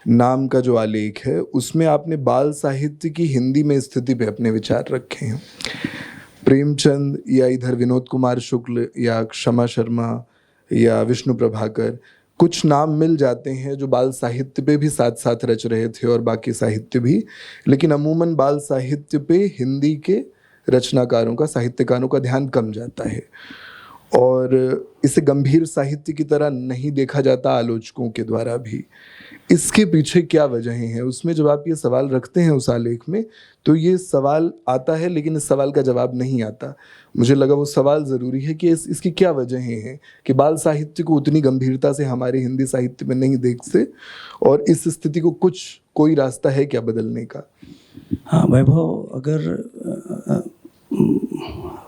नाम का जो आलेख है, उसमें आपने बाल साहित्य की हिंदी में स्थिति पे अपने विचार रखे हैं। प्रेमचंद या इधर विनोद कुमार शुक्ल या क्षमा शर्मा या विष्णु प्रभाकर, कुछ नाम मिल जाते हैं जो बाल साहित्य पे भी साथ साथ रच रहे थे और बाकी साहित्य भी, लेकिन अमूमन बाल साहित्य पे हिंदी के रचनाकारों का, साहित्यकारों का ध्यान कम जाता है और इसे गंभीर साहित्य की तरह नहीं देखा जाता आलोचकों के द्वारा भी। इसके पीछे क्या वजहें हैं? उसमें जब आप ये सवाल रखते हैं उस आलेख में, तो ये सवाल आता है, लेकिन इस सवाल का जवाब नहीं आता। मुझे लगा वो सवाल ज़रूरी है कि इसकी क्या वजहें हैं कि बाल साहित्य को उतनी गंभीरता से हमारे हिंदी साहित्य में नहीं देखते, और इस स्थिति को कोई रास्ता है क्या बदलने का? हाँ वैभव, अगर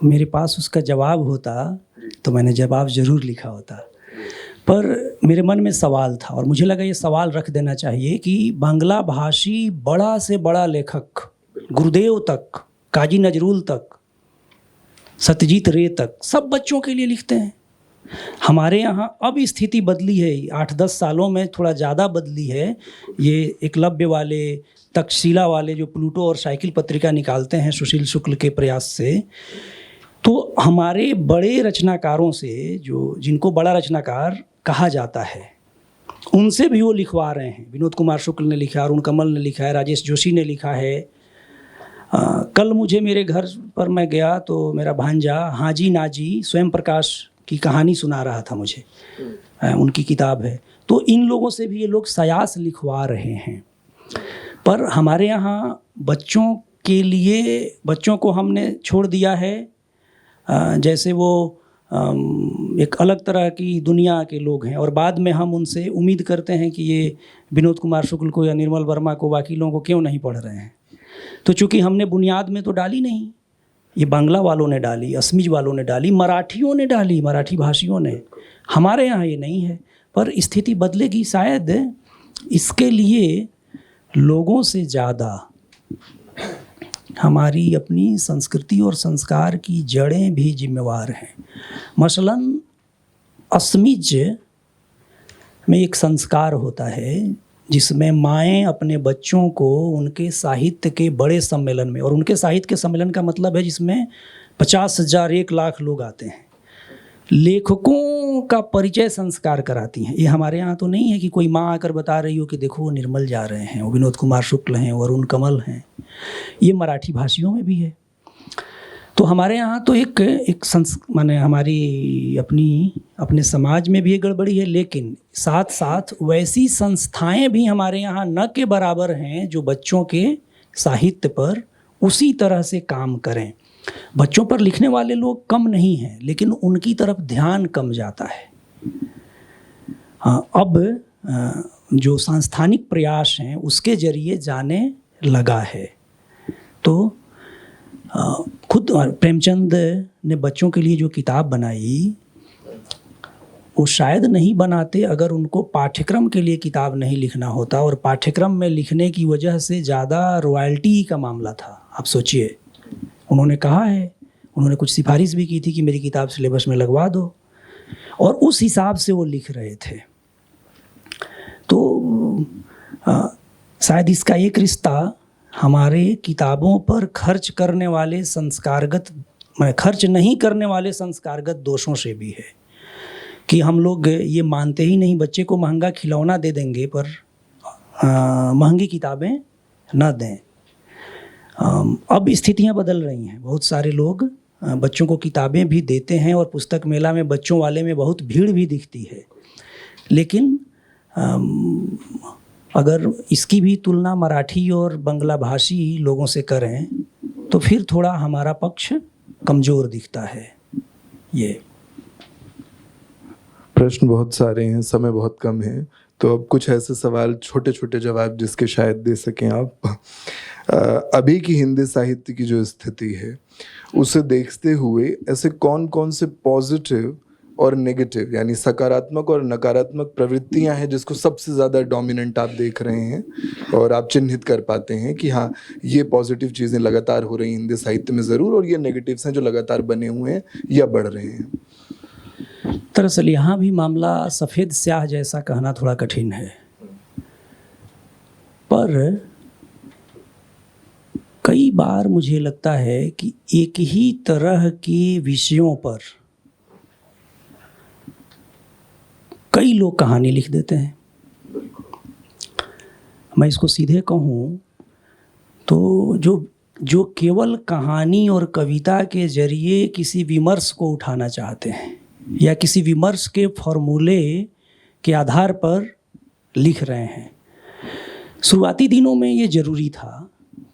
मेरे पास उसका जवाब होता तो मैंने जवाब ज़रूर लिखा होता, पर मेरे मन में सवाल था और मुझे लगा ये सवाल रख देना चाहिए कि बांग्ला भाषी बड़ा से बड़ा लेखक, गुरुदेव तक, काजी नजरुल तक, सत्यजीत रे तक, सब बच्चों के लिए लिखते हैं। हमारे यहाँ अब स्थिति बदली है, 8-10 सालों में थोड़ा ज़्यादा बदली है। ये एकलव्य वाले, तक्षशिला वाले जो प्लूटो और साइकिल पत्रिका निकालते हैं सुशील शुक्ल के प्रयास से, तो हमारे बड़े रचनाकारों से, जो जिनको बड़ा रचनाकार कहा जाता है, उनसे भी वो लिखवा रहे हैं। विनोद कुमार शुक्ल ने लिखा, अरुण कमल ने लिखा है, राजेश जोशी ने लिखा है। कल मुझे मेरे घर पर मैं गया तो मेरा भांजा हाजी नाजी स्वयं प्रकाश की कहानी सुना रहा था मुझे, उनकी किताब है। तो इन लोगों से भी ये लोग सयास लिखवा रहे हैं। पर हमारे यहाँ बच्चों के लिए, बच्चों को हमने छोड़ दिया है जैसे वो एक अलग तरह की दुनिया के लोग हैं, और बाद में हम उनसे उम्मीद करते हैं कि ये विनोद कुमार शुक्ल को या निर्मल वर्मा को, बाकी लोगों को क्यों नहीं पढ़ रहे हैं। तो चूँकि हमने बुनियाद में तो डाली नहीं, ये बांग्ला वालों ने डाली, असमीज वालों ने डाली, मराठियों ने डाली, मराठी भाषियों ने। हमारे यहाँ ये नहीं है, पर स्थिति बदलेगी शायद। इसके लिए लोगों से ज़्यादा हमारी अपनी संस्कृति और संस्कार की जड़ें भी जिम्मेवार हैं। मसलन असमीज में एक संस्कार होता है जिसमें माएँ अपने बच्चों को उनके साहित्य के बड़े सम्मेलन में, और उनके साहित्य के सम्मेलन का मतलब है जिसमें 50,000 1 लाख लोग आते हैं, लेखकों का परिचय संस्कार कराती हैं। ये हमारे यहाँ तो नहीं है कि कोई माँ आकर बता रही हो कि देखो वो निर्मल जा रहे हैं, वो विनोद कुमार शुक्ल हैं, वरुण कमल हैं। ये मराठी भाषियों में भी है। तो हमारे यहाँ तो एक माने हमारी अपने समाज में भी ये गड़बड़ी है, लेकिन साथ साथ वैसी संस्थाएं भी हमारे यहाँ न के बराबर हैं जो बच्चों के साहित्य पर उसी तरह से काम करें। बच्चों पर लिखने वाले लोग कम नहीं हैं, लेकिन उनकी तरफ ध्यान कम जाता है। अब जो सांस्थानिक प्रयास हैं उसके जरिए जाने लगा है। तो खुद प्रेमचंद ने बच्चों के लिए जो किताब बनाई वो शायद नहीं बनाते अगर उनको पाठ्यक्रम के लिए किताब नहीं लिखना होता, और पाठ्यक्रम में लिखने की वजह से ज़्यादा रॉयल्टी का मामला था। आप सोचिए, उन्होंने कहा है, उन्होंने कुछ सिफारिश भी की थी कि मेरी किताब सिलेबस में लगवा दो, और उस हिसाब से वो लिख रहे थे। तो शायद इसका एक रिश्ता हमारे किताबों पर खर्च करने वाले खर्च नहीं करने वाले संस्कारगत दोषों से भी है कि हम लोग ये मानते ही नहीं, बच्चे को महंगा खिलौना दे देंगे पर महंगी किताबें न दें। अब स्थितियां बदल रही हैं। बहुत सारे लोग बच्चों को किताबें भी देते हैं और पुस्तक मेला में बच्चों वाले में बहुत भीड़ भी दिखती है, लेकिन अगर इसकी भी तुलना मराठी और बांग्ला भाषी लोगों से करें तो फिर थोड़ा हमारा पक्ष कमज़ोर दिखता है। ये प्रश्न बहुत सारे हैं, समय बहुत कम है, तो अब कुछ ऐसे सवाल, छोटे छोटे जवाब जिसके शायद दे सकें आप। अभी की हिंदी साहित्य की जो स्थिति है उसे देखते हुए ऐसे कौन कौन से पॉजिटिव और नेगेटिव यानी सकारात्मक और नकारात्मक प्रवृत्तियां हैं जिसको सबसे ज़्यादा डोमिनेंट आप देख रहे हैं और आप चिन्हित कर पाते हैं कि हाँ ये पॉजिटिव चीज़ें लगातार हो रही हैं हिंदी साहित्य में ज़रूर, और ये नेगेटिव्स हैं जो लगातार बने हुए हैं या बढ़ रहे हैं? दरअसल यहाँ भी मामला सफ़ेद स्याह जैसा कहना थोड़ा कठिन है, पर कई बार मुझे लगता है कि एक ही तरह के विषयों पर कई लोग कहानी लिख देते हैं। मैं इसको सीधे कहूँ तो जो केवल कहानी और कविता के जरिए किसी विमर्श को उठाना चाहते हैं या किसी विमर्श के फॉर्मूले के आधार पर लिख रहे हैं। शुरुआती दिनों में ये ज़रूरी था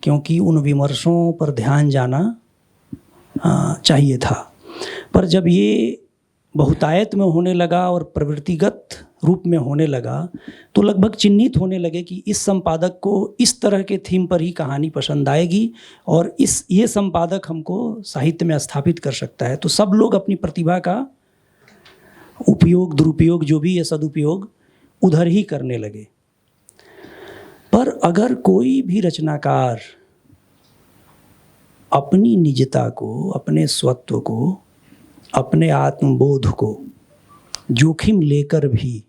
क्योंकि उन विमर्शों पर ध्यान जाना चाहिए था, पर जब ये बहुतायत में होने लगा और प्रवृत्तिगत रूप में होने लगा तो लगभग चिन्हित होने लगे कि इस संपादक को इस तरह के थीम पर ही कहानी पसंद आएगी और ये संपादक हमको साहित्य में स्थापित कर सकता है। तो सब लोग अपनी प्रतिभा का उपयोग, दुरुपयोग, जो भी है सदुपयोग उधर ही करने लगे। पर अगर कोई भी रचनाकार अपनी निजता को, अपने स्वत्व को, अपने आत्मबोध को जोखिम लेकर भी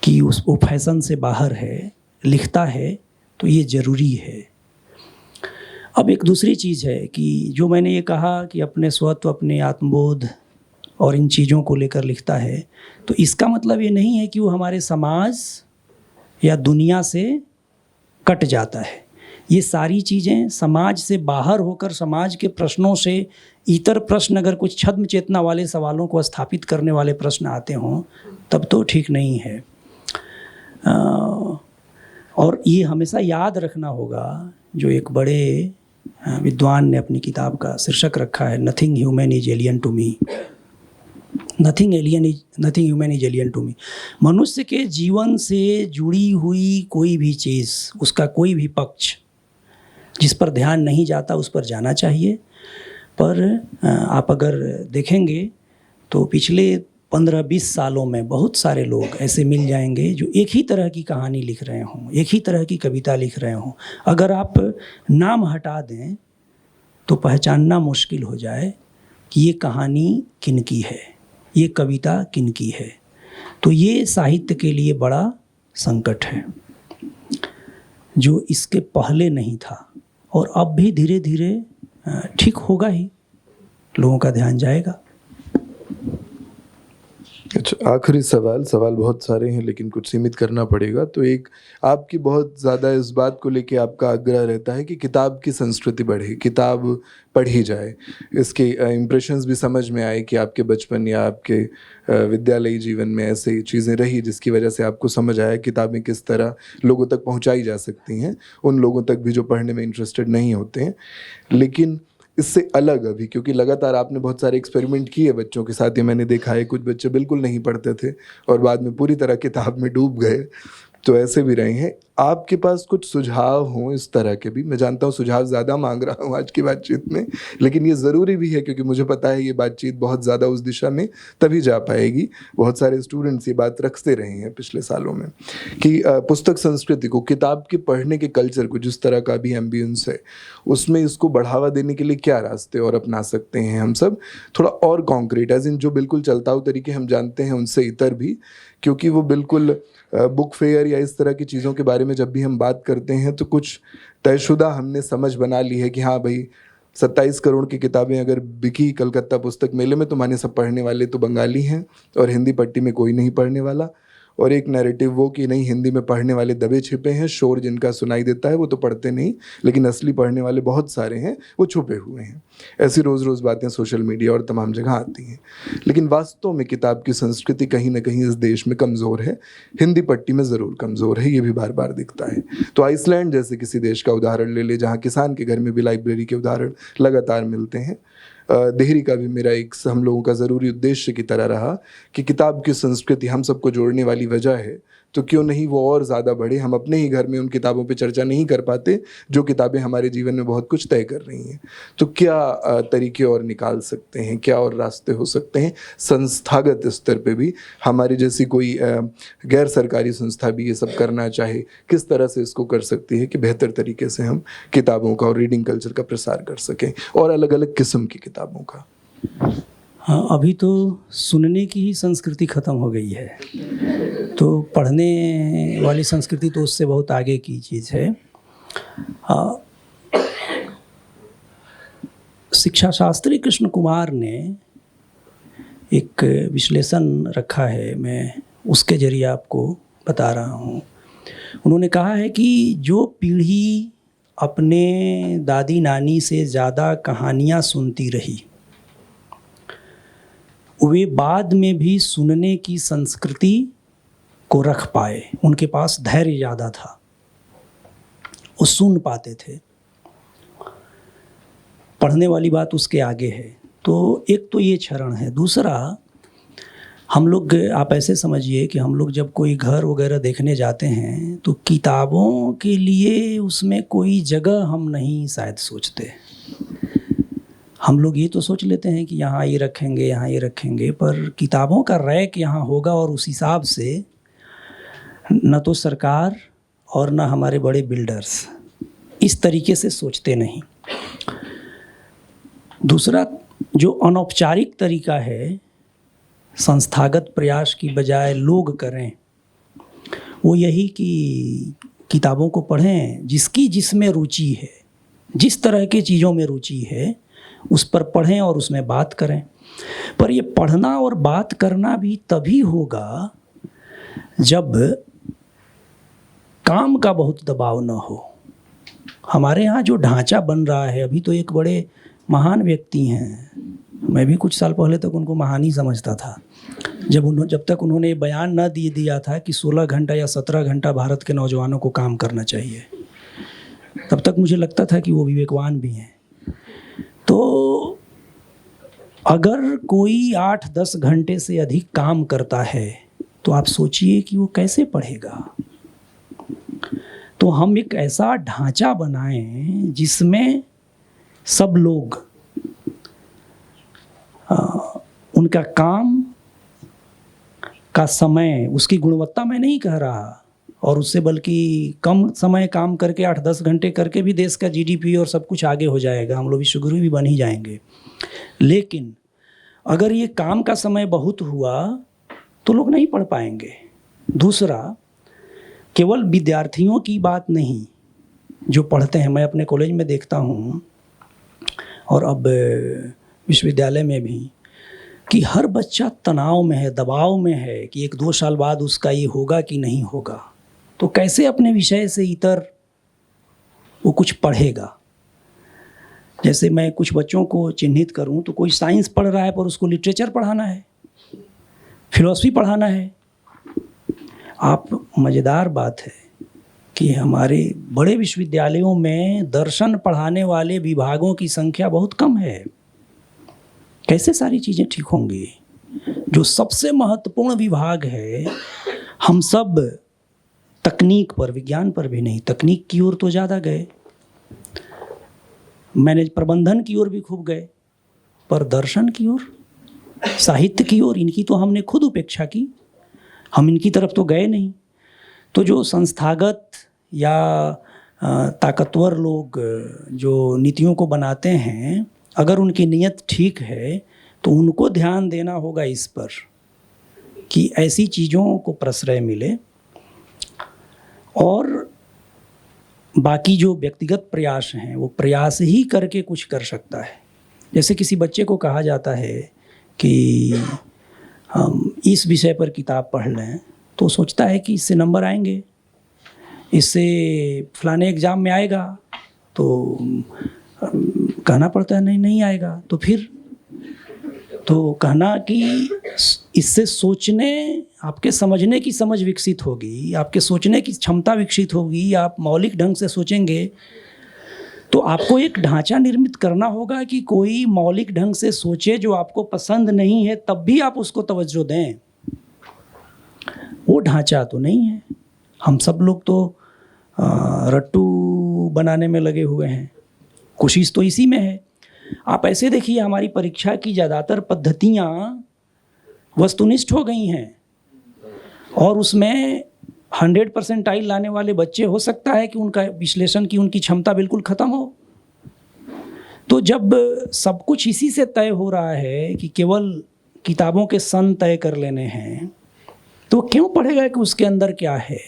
कि वो फैशन से बाहर है लिखता है तो ये ज़रूरी है। अब एक दूसरी चीज़ है कि जो मैंने ये कहा कि अपने स्वत्व, अपने आत्मबोध और इन चीज़ों को लेकर लिखता है, तो इसका मतलब ये नहीं है कि वो हमारे समाज या दुनिया से कट जाता है। ये सारी चीज़ें समाज से बाहर होकर समाज के प्रश्नों से इतर प्रश्न, अगर कुछ छद्म चेतना वाले सवालों को स्थापित करने वाले प्रश्न आते हों तब तो ठीक नहीं है। और ये हमेशा याद रखना होगा, जो एक बड़े विद्वान ने अपनी किताब का शीर्षक रखा है, nothing human is alien to me. Nothing human is alien to me. मनुष्य के जीवन से जुड़ी हुई कोई भी चीज़, उसका कोई भी पक्ष जिस पर ध्यान नहीं जाता उस पर जाना चाहिए। पर आप अगर देखेंगे तो पिछले 15-20 सालों में बहुत सारे लोग ऐसे मिल जाएंगे जो एक ही तरह की कहानी लिख रहे हों, एक ही तरह की कविता लिख रहे हों। अगर आप नाम हटा दें तो पहचानना मुश्किल हो जाए कि ये कहानी किनकी है, ये कविता किनकी है। तो ये साहित्य के लिए बड़ा संकट है जो इसके पहले नहीं था, और अब भी धीरे धीरे ठीक होगा ही, लोगों का ध्यान जाएगा। अच्छा, आखिरी सवाल बहुत सारे हैं लेकिन कुछ सीमित करना पड़ेगा। तो एक, आपकी बहुत ज़्यादा इस बात को लेके आपका आग्रह रहता है कि किताब की संस्कृति बढ़े, किताब पढ़ी जाए, इसके इम्प्रेशंस भी समझ में आए कि आपके बचपन या आपके विद्यालयी जीवन में ऐसी चीज़ें रही जिसकी वजह से आपको समझ आया किताबें किस तरह लोगों तक पहुंचाई जा सकती हैं, उन लोगों तक भी जो पढ़ने में इंटरेस्टेड नहीं होते हैं। लेकिन इससे अलग अभी, क्योंकि लगातार आपने बहुत सारे एक्सपेरिमेंट किए बच्चों के साथ, ये मैंने देखा है, कुछ बच्चे बिल्कुल नहीं पढ़ते थे और बाद में पूरी तरह किताब में डूब गए, तो ऐसे भी रहे हैं। आपके पास कुछ सुझाव हों इस तरह के भी? मैं जानता हूँ सुझाव ज़्यादा मांग रहा हूँ आज की बातचीत में, लेकिन ये ज़रूरी भी है क्योंकि मुझे पता है ये बातचीत बहुत ज़्यादा उस दिशा में तभी जा पाएगी। बहुत सारे स्टूडेंट्स ये बात रखते रहे हैं पिछले सालों में कि पुस्तक संस्कृति को, किताब के पढ़ने के कल्चर को, जिस तरह का भी एम्बियंस है उसमें इसको बढ़ावा देने के लिए क्या रास्ते और अपना सकते हैं हम सब, थोड़ा और कॉन्क्रीट, एज इन जो बिल्कुल चलताऊ तरीके हम जानते हैं उनसे इतर भी, क्योंकि वो बिल्कुल बुक फेयर या इस तरह की चीज़ों के बारे में जब भी हम बात करते हैं तो कुछ तयशुदा हमने समझ बना ली है कि हाँ भाई 27 करोड़ की किताबें अगर बिकी कलकत्ता पुस्तक मेले में तो माने सब पढ़ने वाले तो बंगाली हैं और हिंदी पट्टी में कोई नहीं पढ़ने वाला, और एक नैरेटिव वो कि नहीं हिंदी में पढ़ने वाले दबे छिपे हैं, शोर जिनका सुनाई देता है वो तो पढ़ते नहीं, लेकिन असली पढ़ने वाले बहुत सारे हैं, वो छुपे हुए हैं। ऐसी रोज़ रोज़ बातें सोशल मीडिया और तमाम जगह आती हैं, लेकिन वास्तव में किताब की संस्कृति कहीं ना कहीं इस देश में कमज़ोर है, हिंदी पट्टी में ज़रूर कमज़ोर है, ये भी बार बार दिखता है। तो आइसलैंड जैसे किसी देश का उदाहरण ले ले जहाँ किसान के घर में भी लाइब्रेरी के उदाहरण लगातार मिलते हैं। देहरी का भी मेरा एक हम लोगों का ज़रूरी उद्देश्य की तरह रहा कि किताब की संस्कृति हम सबको जोड़ने वाली वजह है, तो क्यों नहीं वो और ज़्यादा बढ़े। हम अपने ही घर में उन किताबों पे चर्चा नहीं कर पाते जो किताबें हमारे जीवन में बहुत कुछ तय कर रही हैं, तो क्या तरीके और निकाल सकते हैं, क्या और रास्ते हो सकते हैं संस्थागत स्तर पे भी, हमारी जैसी कोई गैर सरकारी संस्था भी ये सब करना चाहे, किस तरह से इसको कर सकती है कि बेहतर तरीके से हम किताबों का और रीडिंग कल्चर का प्रसार कर सकें, और अलग अलग किस्म की किताबों का। हाँ, अभी तो सुनने की ही संस्कृति ख़त्म हो गई है, तो पढ़ने वाली संस्कृति तो उससे बहुत आगे की चीज़ है। शिक्षा शास्त्री कृष्ण कुमार ने एक विश्लेषण रखा है, मैं उसके जरिए आपको बता रहा हूँ। उन्होंने कहा है कि जो पीढ़ी अपने दादी नानी से ज़्यादा कहानियाँ सुनती रही वे बाद में भी सुनने की संस्कृति को रख पाए, उनके पास धैर्य ज़्यादा था, वो सुन पाते थे। पढ़ने वाली बात उसके आगे है। तो एक तो ये चरण है। दूसरा, हम लोग, आप ऐसे समझिए कि हम लोग जब कोई घर वगैरह देखने जाते हैं तो किताबों के लिए उसमें कोई जगह हम नहीं शायद सोचते। हम लोग ये तो सोच लेते हैं कि यहाँ ये रखेंगे, यहाँ ये रखेंगे, पर किताबों का रैक यहाँ होगा और उस हिसाब से न तो सरकार और न हमारे बड़े बिल्डर्स इस तरीके से सोचते नहीं। दूसरा, जो अनौपचारिक तरीका है संस्थागत प्रयास की बजाय लोग करें, वो यही कि किताबों को पढ़ें, जिसकी जिसमें रुचि है, जिस तरह की चीज़ों में रुचि है उस पर पढ़ें और उसमें बात करें। पर ये पढ़ना और बात करना भी तभी होगा जब काम का बहुत दबाव न हो। हमारे यहाँ जो ढांचा बन रहा है, अभी तो एक बड़े महान व्यक्ति हैं, मैं भी कुछ साल पहले तक उनको महान ही समझता था। जब तक उन्होंने बयान न दिया था कि 16 घंटा या 17 घंटा भारत के नौजवानों को काम करना चाहिए, तब तक मुझे लगता था कि वो विवेकवान भी हैं। तो अगर कोई 8-10 घंटे से अधिक काम करता है तो आप सोचिए कि वो कैसे पढ़ेगा। तो हम एक ऐसा ढांचा बनाएं जिसमें सब लोग उनका काम का समय, उसकी गुणवत्ता मैं नहीं कह रहा, और उससे बल्कि कम समय काम करके 8-10 घंटे करके भी देश का जीडीपी और सब कुछ आगे हो जाएगा, हम लोग विश्वगुरु भी बन ही जाएंगे। लेकिन अगर ये काम का समय बहुत हुआ तो लोग नहीं पढ़ पाएंगे। दूसरा, केवल विद्यार्थियों की बात नहीं जो पढ़ते हैं, मैं अपने कॉलेज में देखता हूँ और अब विश्वविद्यालय में भी, कि हर बच्चा तनाव में है, दबाव में है कि 1-2 साल बाद उसका ये होगा कि नहीं होगा, तो कैसे अपने विषय से इतर वो कुछ पढ़ेगा। जैसे मैं कुछ बच्चों को चिन्हित करूं तो कोई साइंस पढ़ रहा है पर उसको लिटरेचर पढ़ाना है, फिलॉसफी पढ़ाना है। आप मज़ेदार बात है कि हमारे बड़े विश्वविद्यालयों में दर्शन पढ़ाने वाले विभागों की संख्या बहुत कम है। कैसे सारी चीज़ें ठीक होंगी? जो सबसे महत्वपूर्ण विभाग है, हम सब तकनीक पर, विज्ञान पर भी नहीं, तकनीक की ओर तो ज़्यादा गए, मैनेज प्रबंधन की ओर भी खूब गए, पर दर्शन की ओर, साहित्य की ओर, इनकी तो हमने खुद उपेक्षा की, हम इनकी तरफ तो गए नहीं। तो जो संस्थागत या ताकतवर लोग जो नीतियों को बनाते हैं, अगर उनकी नीयत ठीक है तो उनको ध्यान देना होगा इस पर कि ऐसी चीज़ों को प्रश्रय मिले, और बाकी जो व्यक्तिगत प्रयास हैं वो प्रयास ही करके कुछ कर सकता है। जैसे किसी बच्चे को कहा जाता है कि हम इस विषय पर किताब पढ़ लें, तो सोचता है कि इससे नंबर आएंगे, इससे फलाने एग्ज़ाम में आएगा, तो कहना पड़ता है नहीं आएगा। तो फिर तो कहना कि इससे सोचने, आपके समझने की समझ विकसित होगी, आपके सोचने की क्षमता विकसित होगी, आप मौलिक ढंग से सोचेंगे, तो आपको एक ढांचा निर्मित करना होगा कि कोई मौलिक ढंग से सोचे जो आपको पसंद नहीं है, तब भी आप उसको तवज्जो दें। वो ढांचा तो नहीं है। हम सब लोग तो रट्टू बनाने में लगे हुए हैं, कोशिश तो इसी में है। आप ऐसे देखिए, हमारी परीक्षा की ज़्यादातर पद्धतियाँ वस्तुनिष्ठ हो गई हैं, और उसमें 100 परसेंटाइल लाने वाले बच्चे हो सकता है कि उनका विश्लेषण की उनकी क्षमता बिल्कुल ख़त्म हो। तो जब सब कुछ इसी से तय हो रहा है कि केवल किताबों के सन तय कर लेने हैं, तो क्यों पढ़ेगा कि उसके अंदर क्या है?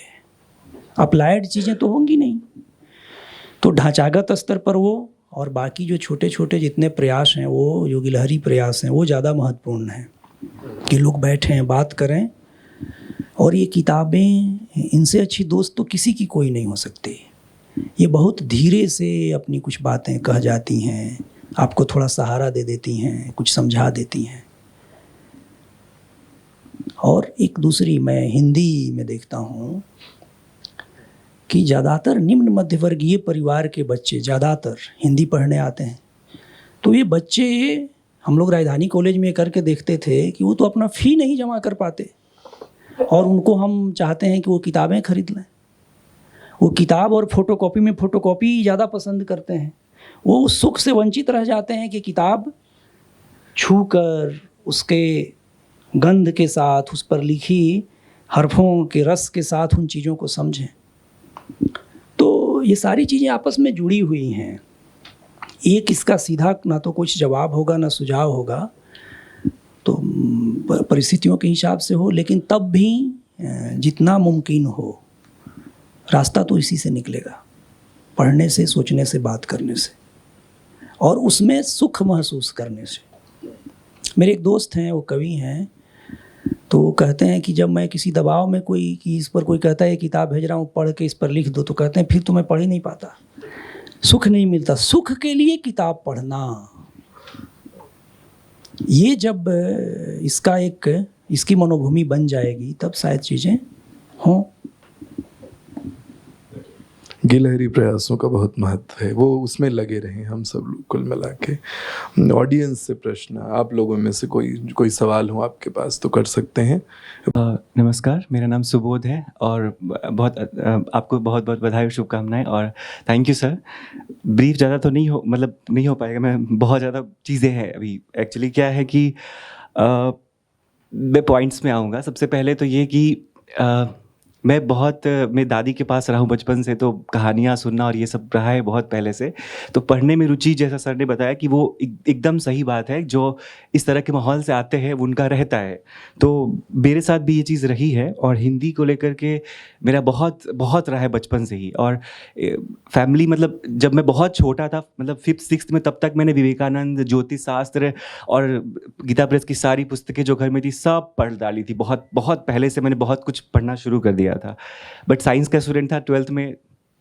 अप्लाइड चीज़ें तो होंगी नहीं। तो ढांचागत स्तर पर वो, और बाकी जो छोटे छोटे जितने प्रयास हैं, वो जो गिलहरी प्रयास हैं, वो ज़्यादा महत्वपूर्ण हैं कि लोग बैठें, बात करें। और ये किताबें, इनसे अच्छी दोस्त तो किसी की कोई नहीं हो सकती। ये बहुत धीरे से अपनी कुछ बातें कह जाती हैं, आपको थोड़ा सहारा दे देती हैं, कुछ समझा देती हैं। और एक दूसरी मैं हिंदी में देखता हूँ कि ज़्यादातर निम्न मध्यवर्गीय परिवार के बच्चे ज़्यादातर हिंदी पढ़ने आते हैं। तो ये बच्चे, हम लोग राजधानी कॉलेज में करके देखते थे कि वो तो अपना फ़ी नहीं जमा कर पाते, और उनको हम चाहते हैं कि वो किताबें खरीद लें। वो किताब और फोटोकॉपी में फोटोकॉपी ज़्यादा पसंद करते हैं। वो उस सुख से वंचित रह जाते हैं कि किताब छूकर, उसके गंध के साथ, उस पर लिखी हरफों के रस के साथ उन चीज़ों को समझें। तो ये सारी चीज़ें आपस में जुड़ी हुई हैं। एक इसका सीधा ना तो कुछ जवाब होगा ना सुझाव होगा, तो परिस्थितियों के हिसाब से हो, लेकिन तब भी जितना मुमकिन हो रास्ता तो इसी से निकलेगा, पढ़ने से, सोचने से, बात करने से, और उसमें सुख महसूस करने से। मेरे एक दोस्त हैं, वो कवि हैं, तो वो कहते हैं कि जब मैं किसी दबाव में कोई, कि इस पर कोई कहता है ये किताब भेज रहा हूँ, पढ़ के इस पर लिख दो, तो कहते हैं फिर तो मैं पढ़ ही नहीं पाता, सुख नहीं मिलता। सुख के लिए किताब पढ़ना, ये जब इसका एक, इसकी मनोभूमि बन जाएगी, तब शायद चीज़ें हों। गिलहरी प्रयासों का बहुत महत्व है, वो उसमें लगे रहें हम सब लोग कुल मिला के। ऑडियंस से प्रश्न, आप लोगों में से कोई सवाल हो आपके पास तो कर सकते हैं। नमस्कार, मेरा नाम सुबोध है, और आपको बहुत बहुत बधाई और शुभकामनाएं, और थैंक यू सर। ब्रीफ ज़्यादा तो नहीं हो पाएगा, मैं बहुत ज़्यादा चीज़ें हैं अभी। एक्चुअली क्या है कि मैं पॉइंट्स में आऊँगा। सबसे पहले तो ये कि मैं बहुत मेरी दादी के पास रहा हूँ बचपन से, तो कहानियाँ सुनना और ये सब रहा है बहुत पहले से। तो पढ़ने में रुचि, जैसा सर ने बताया कि वो एकदम सही बात है, जो इस तरह के माहौल से आते हैं उनका रहता है। तो मेरे साथ भी ये चीज़ रही है, और हिंदी को लेकर के मेरा बहुत बहुत रहा है बचपन से ही। और फैमिली, मतलब जब मैं बहुत छोटा था, मतलब 5th 6th में, तब तक मैंने विवेकानंद, ज्योतिष शास्त्र और गीता प्रेस की सारी पुस्तकें जो घर में थी सब पढ़ डाली थी। बहुत बहुत पहले से मैंने बहुत कुछ पढ़ना शुरू कर दिया था। बट साइंस का स्टूडेंट था, 12th में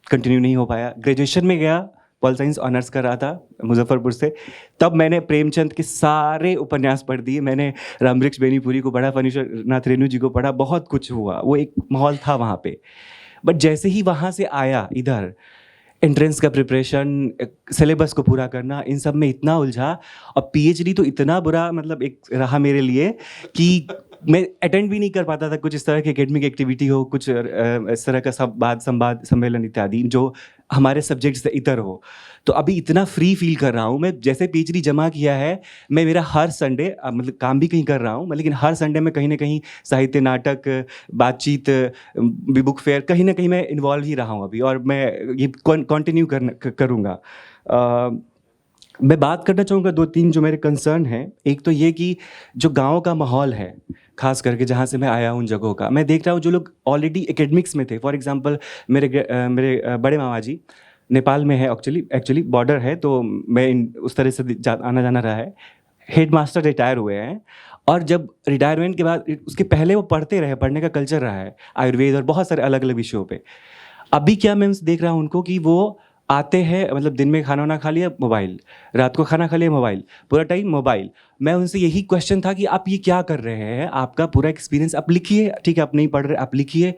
कंटिन्यू नहीं हो पाया। ग्रेजुएशन में गया, पॉल साइंस ऑनर्स कर रहा था मुजफ्फरपुर से, तब मैंने प्रेमचंद के सारे उपन्यास पढ़ दिए। मैंने रामवृक्ष बेनीपुरी को पढ़ा, फणीश्वर नाथ रेणु जी को पढ़ा, बहुत कुछ हुआ। वो एक माहौल था वहाँ पे। बट जैसे ही वहाँ से आया इधर, एंट्रेंस का प्रिपरेशन, सिलेबस को पूरा करना, इन सब में इतना उलझा। और पीएचडी तो इतना बुरा मतलब एक रहा मेरे लिए कि मैं अटेंड भी नहीं कर पाता था कुछ इस तरह की एकेडमिक एक्टिविटी हो, कुछ इस तरह का संवाद सम्मेलन इत्यादि जो हमारे सब्जेक्ट से इतर हो। तो अभी इतना फ्री फील कर रहा हूँ मैं। जैसे पीएचडी जमा किया है, मैं मेरा हर संडे, मतलब काम भी कहीं कर रहा हूँ मैं, लेकिन हर संडे में कहीं ना कहीं साहित्य, नाटक, बातचीत, बुक फेयर, कहीं ना कहीं मैं इन्वॉल्व ही रहा हूँ अभी, और मैं ये कंटिन्यू करूँगा। मैं बात करना चाहूँगा 2-3 जो मेरे कंसर्न हैं। एक तो ये कि जो गाँव का माहौल है, खास करके जहाँ से मैं आया हूँ उन जगहों का, मैं देख रहा हूँ जो लोग ऑलरेडी एकेडमिक्स में थे। फॉर एग्जांपल मेरे बड़े मामा जी नेपाल में है, एक्चुअली बॉर्डर है, तो मैं उस तरह से आना जाना रहा है। हेडमास्टर रिटायर हुए हैं, और जब रिटायरमेंट के बाद, उसके पहले वो पढ़ते रहे, पढ़ने का कल्चर रहा है, आयुर्वेद और बहुत सारे अलग अलग विषयों पे। अभी क्या मैं देख रहा हूँ उनको कि वो आते हैं, मतलब दिन में खाना वाना खा लिया, मोबाइल, रात को खाना खा लिया, मोबाइल, पूरा टाइम मोबाइल। मैं उनसे यही क्वेश्चन था कि आप ये क्या कर रहे हैं, आपका पूरा एक्सपीरियंस आप लिखिए, ठीक है आप नहीं पढ़ रहे, आप लिखिए।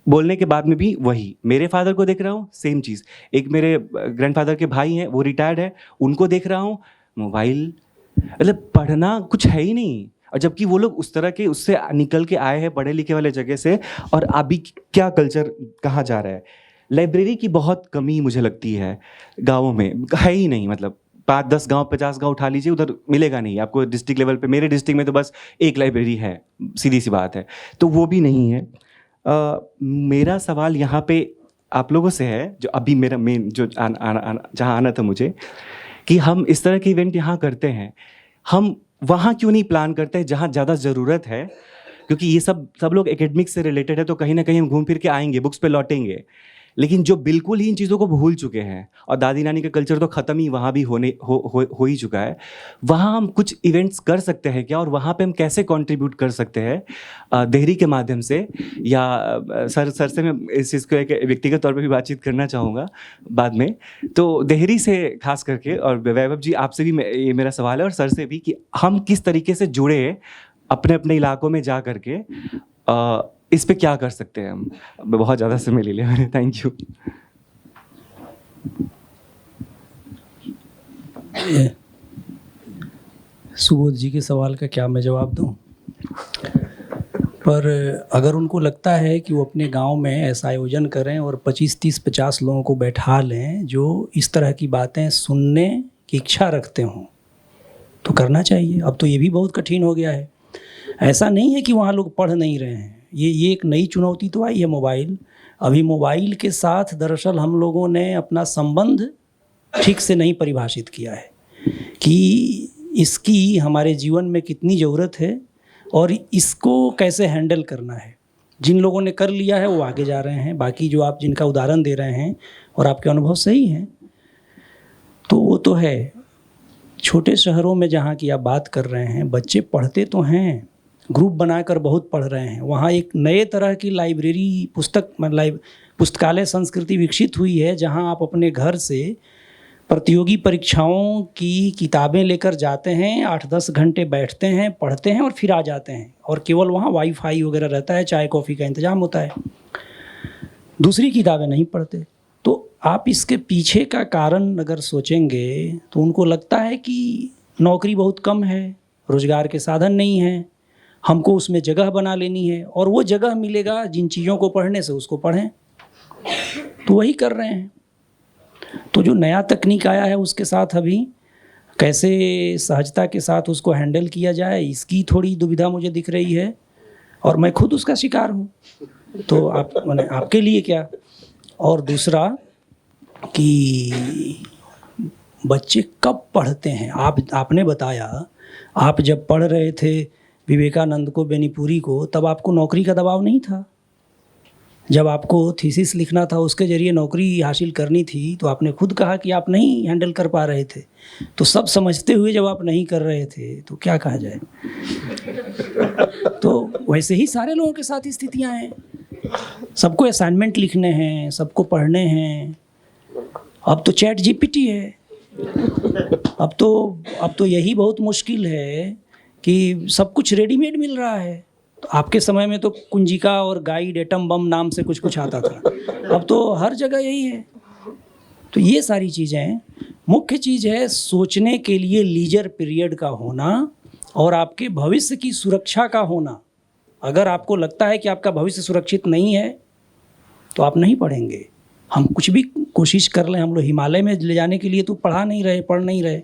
बोलने के बाद में भी वही। मेरे फादर को देख रहा हूँ, सेम चीज़। एक मेरे ग्रैंडफादर के भाई हैं, वो रिटायर्ड है, उनको देख रहा हूँ, मोबाइल, मतलब पढ़ना कुछ है ही नहीं। और जबकि वो लोग उस तरह के, उससे निकल के आए हैं पढ़े लिखे वाले जगह से, और अभी क्या कल्चर कहाँ जा रहा है। लाइब्रेरी की बहुत कमी मुझे लगती है गाँवों में, है ही नहीं। मतलब 5-10 गांव, 50 गांव उठा लीजिए, उधर मिलेगा नहीं आपको डिस्ट्रिक्ट लेवल पे। मेरे डिस्ट्रिक्ट में तो बस एक लाइब्रेरी है, सीधी सी बात है, तो वो भी नहीं है। मेरा सवाल यहाँ पे आप लोगों से है, जो अभी मेरा मेन जो जहाँ आना था मुझे, कि हम इस तरह के इवेंट यहाँ करते हैं, हम वहाँ क्यों नहीं प्लान करते हैं जहाँ ज़्यादा ज़रूरत है। क्योंकि ये सब लोग एकेडमिक्स से रिलेटेड है, तो कहीं ना कहीं हम घूम फिर के आएंगे, बुक्स पे लौटेंगे। लेकिन जो बिल्कुल ही इन चीज़ों को भूल चुके हैं, और दादी नानी का कल्चर तो ख़त्म ही वहाँ भी हो ही चुका है, वहाँ हम कुछ इवेंट्स कर सकते हैं क्या, और वहाँ पे हम कैसे कंट्रीब्यूट कर सकते हैं देहरी के माध्यम से। या सर से मैं इस चीज़ को एक व्यक्तिगत तौर पे भी बातचीत करना चाहूँगा बाद में। तो देहरी से खास करके, और वैभव जी आपसे भी ये मेरा सवाल है, और सर से भी, कि हम किस तरीके से जुड़े अपने अपने इलाकों में जा करके, इस पे क्या कर सकते हैं हम। बहुत ज़्यादा समय ले लिया मैंने, थैंक यू। सुबोध जी के सवाल का क्या मैं जवाब दूं, पर अगर उनको लगता है कि वो अपने गांव में ऐसा आयोजन करें और 25, 30, 50 लोगों को बैठा लें जो इस तरह की बातें सुनने की इच्छा रखते हों, तो करना चाहिए। अब तो ये भी बहुत कठिन हो गया है। ऐसा नहीं है कि वहाँ लोग पढ़ नहीं रहे हैं, ये एक नई चुनौती तो आई है मोबाइल। अभी मोबाइल के साथ दरअसल हम लोगों ने अपना संबंध ठीक से नहीं परिभाषित किया है कि इसकी हमारे जीवन में कितनी ज़रूरत है और इसको कैसे हैंडल करना है। जिन लोगों ने कर लिया है वो आगे जा रहे हैं, बाकी जो आप जिनका उदाहरण दे रहे हैं और आपके अनुभव सही हैं, तो वो तो है। छोटे शहरों में जहाँ की आप बात कर रहे हैं, बच्चे पढ़ते तो हैं, ग्रुप बनाकर बहुत पढ़ रहे हैं। वहाँ एक नए तरह की लाइब्रेरी, पुस्तकालय संस्कृति विकसित हुई है, जहाँ आप अपने घर से प्रतियोगी परीक्षाओं की किताबें लेकर जाते हैं, 8-10 घंटे बैठते हैं, पढ़ते हैं और फिर आ जाते हैं। और केवल वहाँ वाईफाई वगैरह रहता है, चाय कॉफ़ी का इंतज़ाम होता है, दूसरी किताबें नहीं पढ़ते। तो आप इसके पीछे का कारण अगर सोचेंगे तो उनको लगता है कि नौकरी बहुत कम है, रोज़गार के साधन नहीं हैं, हमको उसमें जगह बना लेनी है, और वो जगह मिलेगा जिन चीज़ों को पढ़ने से उसको पढ़ें, तो वही कर रहे हैं। तो जो नया तकनीक आया है उसके साथ अभी कैसे सहजता के साथ उसको हैंडल किया जाए, इसकी थोड़ी दुविधा मुझे दिख रही है, और मैं खुद उसका शिकार हूँ। तो आप माने आपके लिए क्या। और दूसरा कि बच्चे कब पढ़ते हैं। आपने बताया आप जब पढ़ रहे थे विवेकानंद को, बेनीपुरी को, तब आपको नौकरी का दबाव नहीं था। जब आपको थीसिस लिखना था, उसके ज़रिए नौकरी हासिल करनी थी, तो आपने खुद कहा कि आप नहीं हैंडल कर पा रहे थे। तो सब समझते हुए जब आप नहीं कर रहे थे तो क्या कहा जाए। तो वैसे ही सारे लोगों के साथ स्थितियां हैं। सबको असाइनमेंट लिखने हैं, सबको पढ़ने हैं। अब तो चैट जीपीटी है। अब तो यही बहुत मुश्किल है कि सब कुछ रेडीमेड मिल रहा है। तो आपके समय में तो कुंजिका और गाइड, एटम बम नाम से कुछ आता था। अब तो हर जगह यही है। तो ये सारी चीज़ें, मुख्य चीज़ है सोचने के लिए लीजर पीरियड का होना और आपके भविष्य की सुरक्षा का होना। अगर आपको लगता है कि आपका भविष्य सुरक्षित नहीं है तो आप नहीं पढ़ेंगे। हम कुछ भी कोशिश कर लें, हम लोग हिमालय में ले जाने के लिए तो पढ़ नहीं रहे।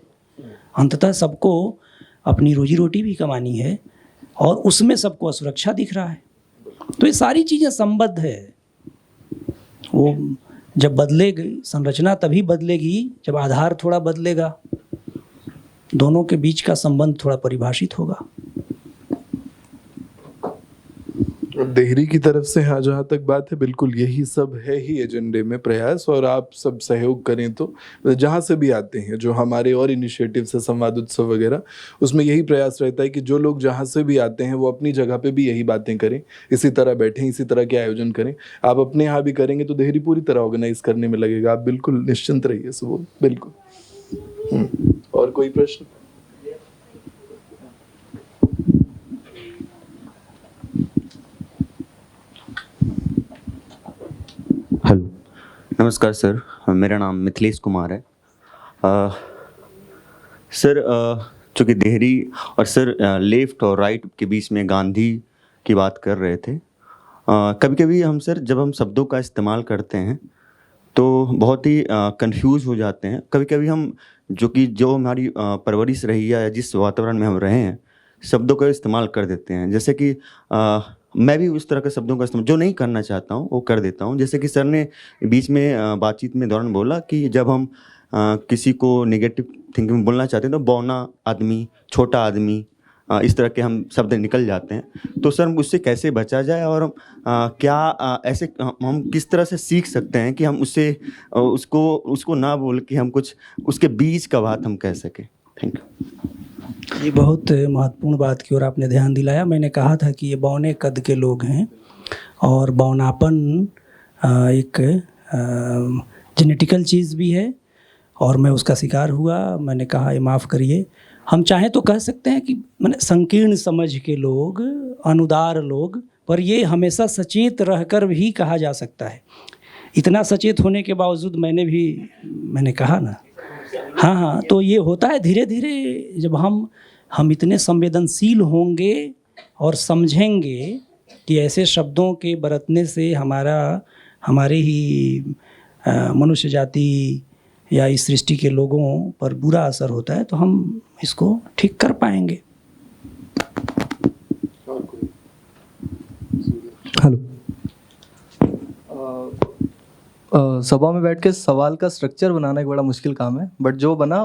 अंततः सबको अपनी रोजी रोटी भी कमानी है और उसमें सबको असुरक्षा दिख रहा है। तो ये सारी चीज़ें संबद्ध है। वो जब बदलेगी संरचना तभी बदलेगी जब आधार थोड़ा बदलेगा, दोनों के बीच का संबंध थोड़ा परिभाषित होगा। देहरी की तरफ से हाँ जहाँ तक बात है, बिल्कुल यही सब है ही एजेंडे में प्रयास। और आप सब सहयोग करें तो जहाँ से भी आते हैं, जो हमारे और इनिशिएटिव से संवाद उत्सव वगैरह, उसमें यही प्रयास रहता है कि जो लोग जहाँ से भी आते हैं वो अपनी जगह पे भी यही बातें करें, इसी तरह बैठें, इसी तरह के आयोजन करें। आप अपने यहाँ भी करेंगे तो देहरी पूरी तरह ऑर्गेनाइज करने में लगेगा। आप बिल्कुल निश्चिंत रहिए सुबोध, बिल्कुल। और कोई प्रश्न? हेलो, नमस्कार सर। मेरा नाम मिथिलेश कुमार है। सर, चूँकि देहरी और सर लेफ़्ट और राइट के बीच में गांधी की बात कर रहे थे, कभी कभी हम सर जब हम शब्दों का इस्तेमाल करते हैं तो बहुत ही कंफ्यूज हो जाते हैं। कभी कभी हम जो हमारी परवरिश रही है या जिस वातावरण में हम रहे हैं, शब्दों का इस्तेमाल कर देते हैं। जैसे कि मैं भी उस तरह के शब्दों का इस्तेमाल जो नहीं करना चाहता हूँ वो कर देता हूँ। जैसे कि सर ने बीच में बातचीत में दौरान बोला कि जब हम किसी को नेगेटिव थिंकिंग में बोलना चाहते हैं तो बौना आदमी, छोटा आदमी, इस तरह के हम शब्द निकल जाते हैं। तो सर उससे कैसे बचा जाए और क्या ऐसे हम किस तरह से सीख सकते हैं कि हम उसको ना बोल के हम कुछ उसके बीच का बात हम कह सकें। Thank you. ये बहुत महत्वपूर्ण बात की ओर आपने ध्यान दिलाया। मैंने कहा था कि ये बौने कद के लोग हैं और बौनापन एक जेनेटिकल चीज़ भी है और मैं उसका शिकार हुआ। मैंने कहा ये माफ़ करिए। हम चाहें तो कह सकते हैं कि माने संकीर्ण समझ के लोग, अनुदार लोग, पर ये हमेशा सचेत रहकर भी कहा जा सकता है। इतना सचेत होने के बावजूद मैंने कहा ना, हाँ, तो ये होता है धीरे धीरे। जब हम इतने संवेदनशील होंगे और समझेंगे कि ऐसे शब्दों के बरतने से हमारे ही मनुष्य जाति या इस सृष्टि के लोगों पर बुरा असर होता है, तो हम इसको ठीक कर पाएंगे। हेलो, सभा में बैठ के सवाल का स्ट्रक्चर बनाना एक बड़ा मुश्किल काम है, बट जो बना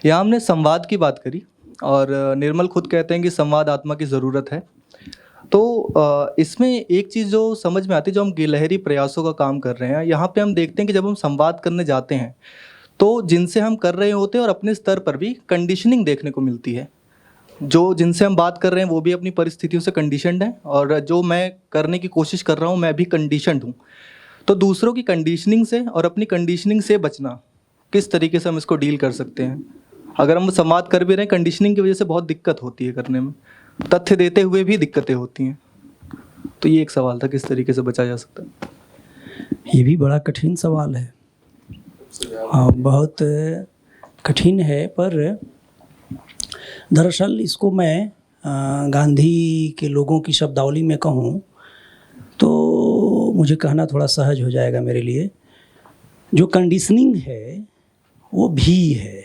यहाँ हमने संवाद की बात करी और निर्मल खुद कहते हैं कि संवाद आत्मा की ज़रूरत है। तो इसमें एक चीज़ जो समझ में आती है, जो हम गिलहरी प्रयासों का काम कर रहे हैं, यहाँ पे हम देखते हैं कि जब हम संवाद करने जाते हैं तो जिनसे हम कर रहे होते हैं और अपने स्तर पर भी कंडीशनिंग देखने को मिलती है। जो जिनसे हम बात कर रहे हैं वो भी अपनी परिस्थितियों से कंडीशनड हैं और जो मैं करने की कोशिश कर रहा हूँ मैं भी कंडीशनड हूँ। तो दूसरों की कंडीशनिंग से और अपनी कंडीशनिंग से बचना, किस तरीके से हम इसको डील कर सकते हैं। अगर हम संवाद कर भी रहे हैं, कंडीशनिंग की वजह से बहुत दिक्कत होती है करने में, तथ्य देते हुए भी दिक्कतें होती हैं। तो ये एक सवाल था, किस तरीके से बचा जा सकता है। ये भी बड़ा कठिन सवाल है, बहुत कठिन है। पर दरअसल इसको मैं गांधी के लोगों की शब्दावली में कहूँ तो मुझे कहना थोड़ा सहज हो जाएगा मेरे लिए। जो कंडीशनिंग है वो भी है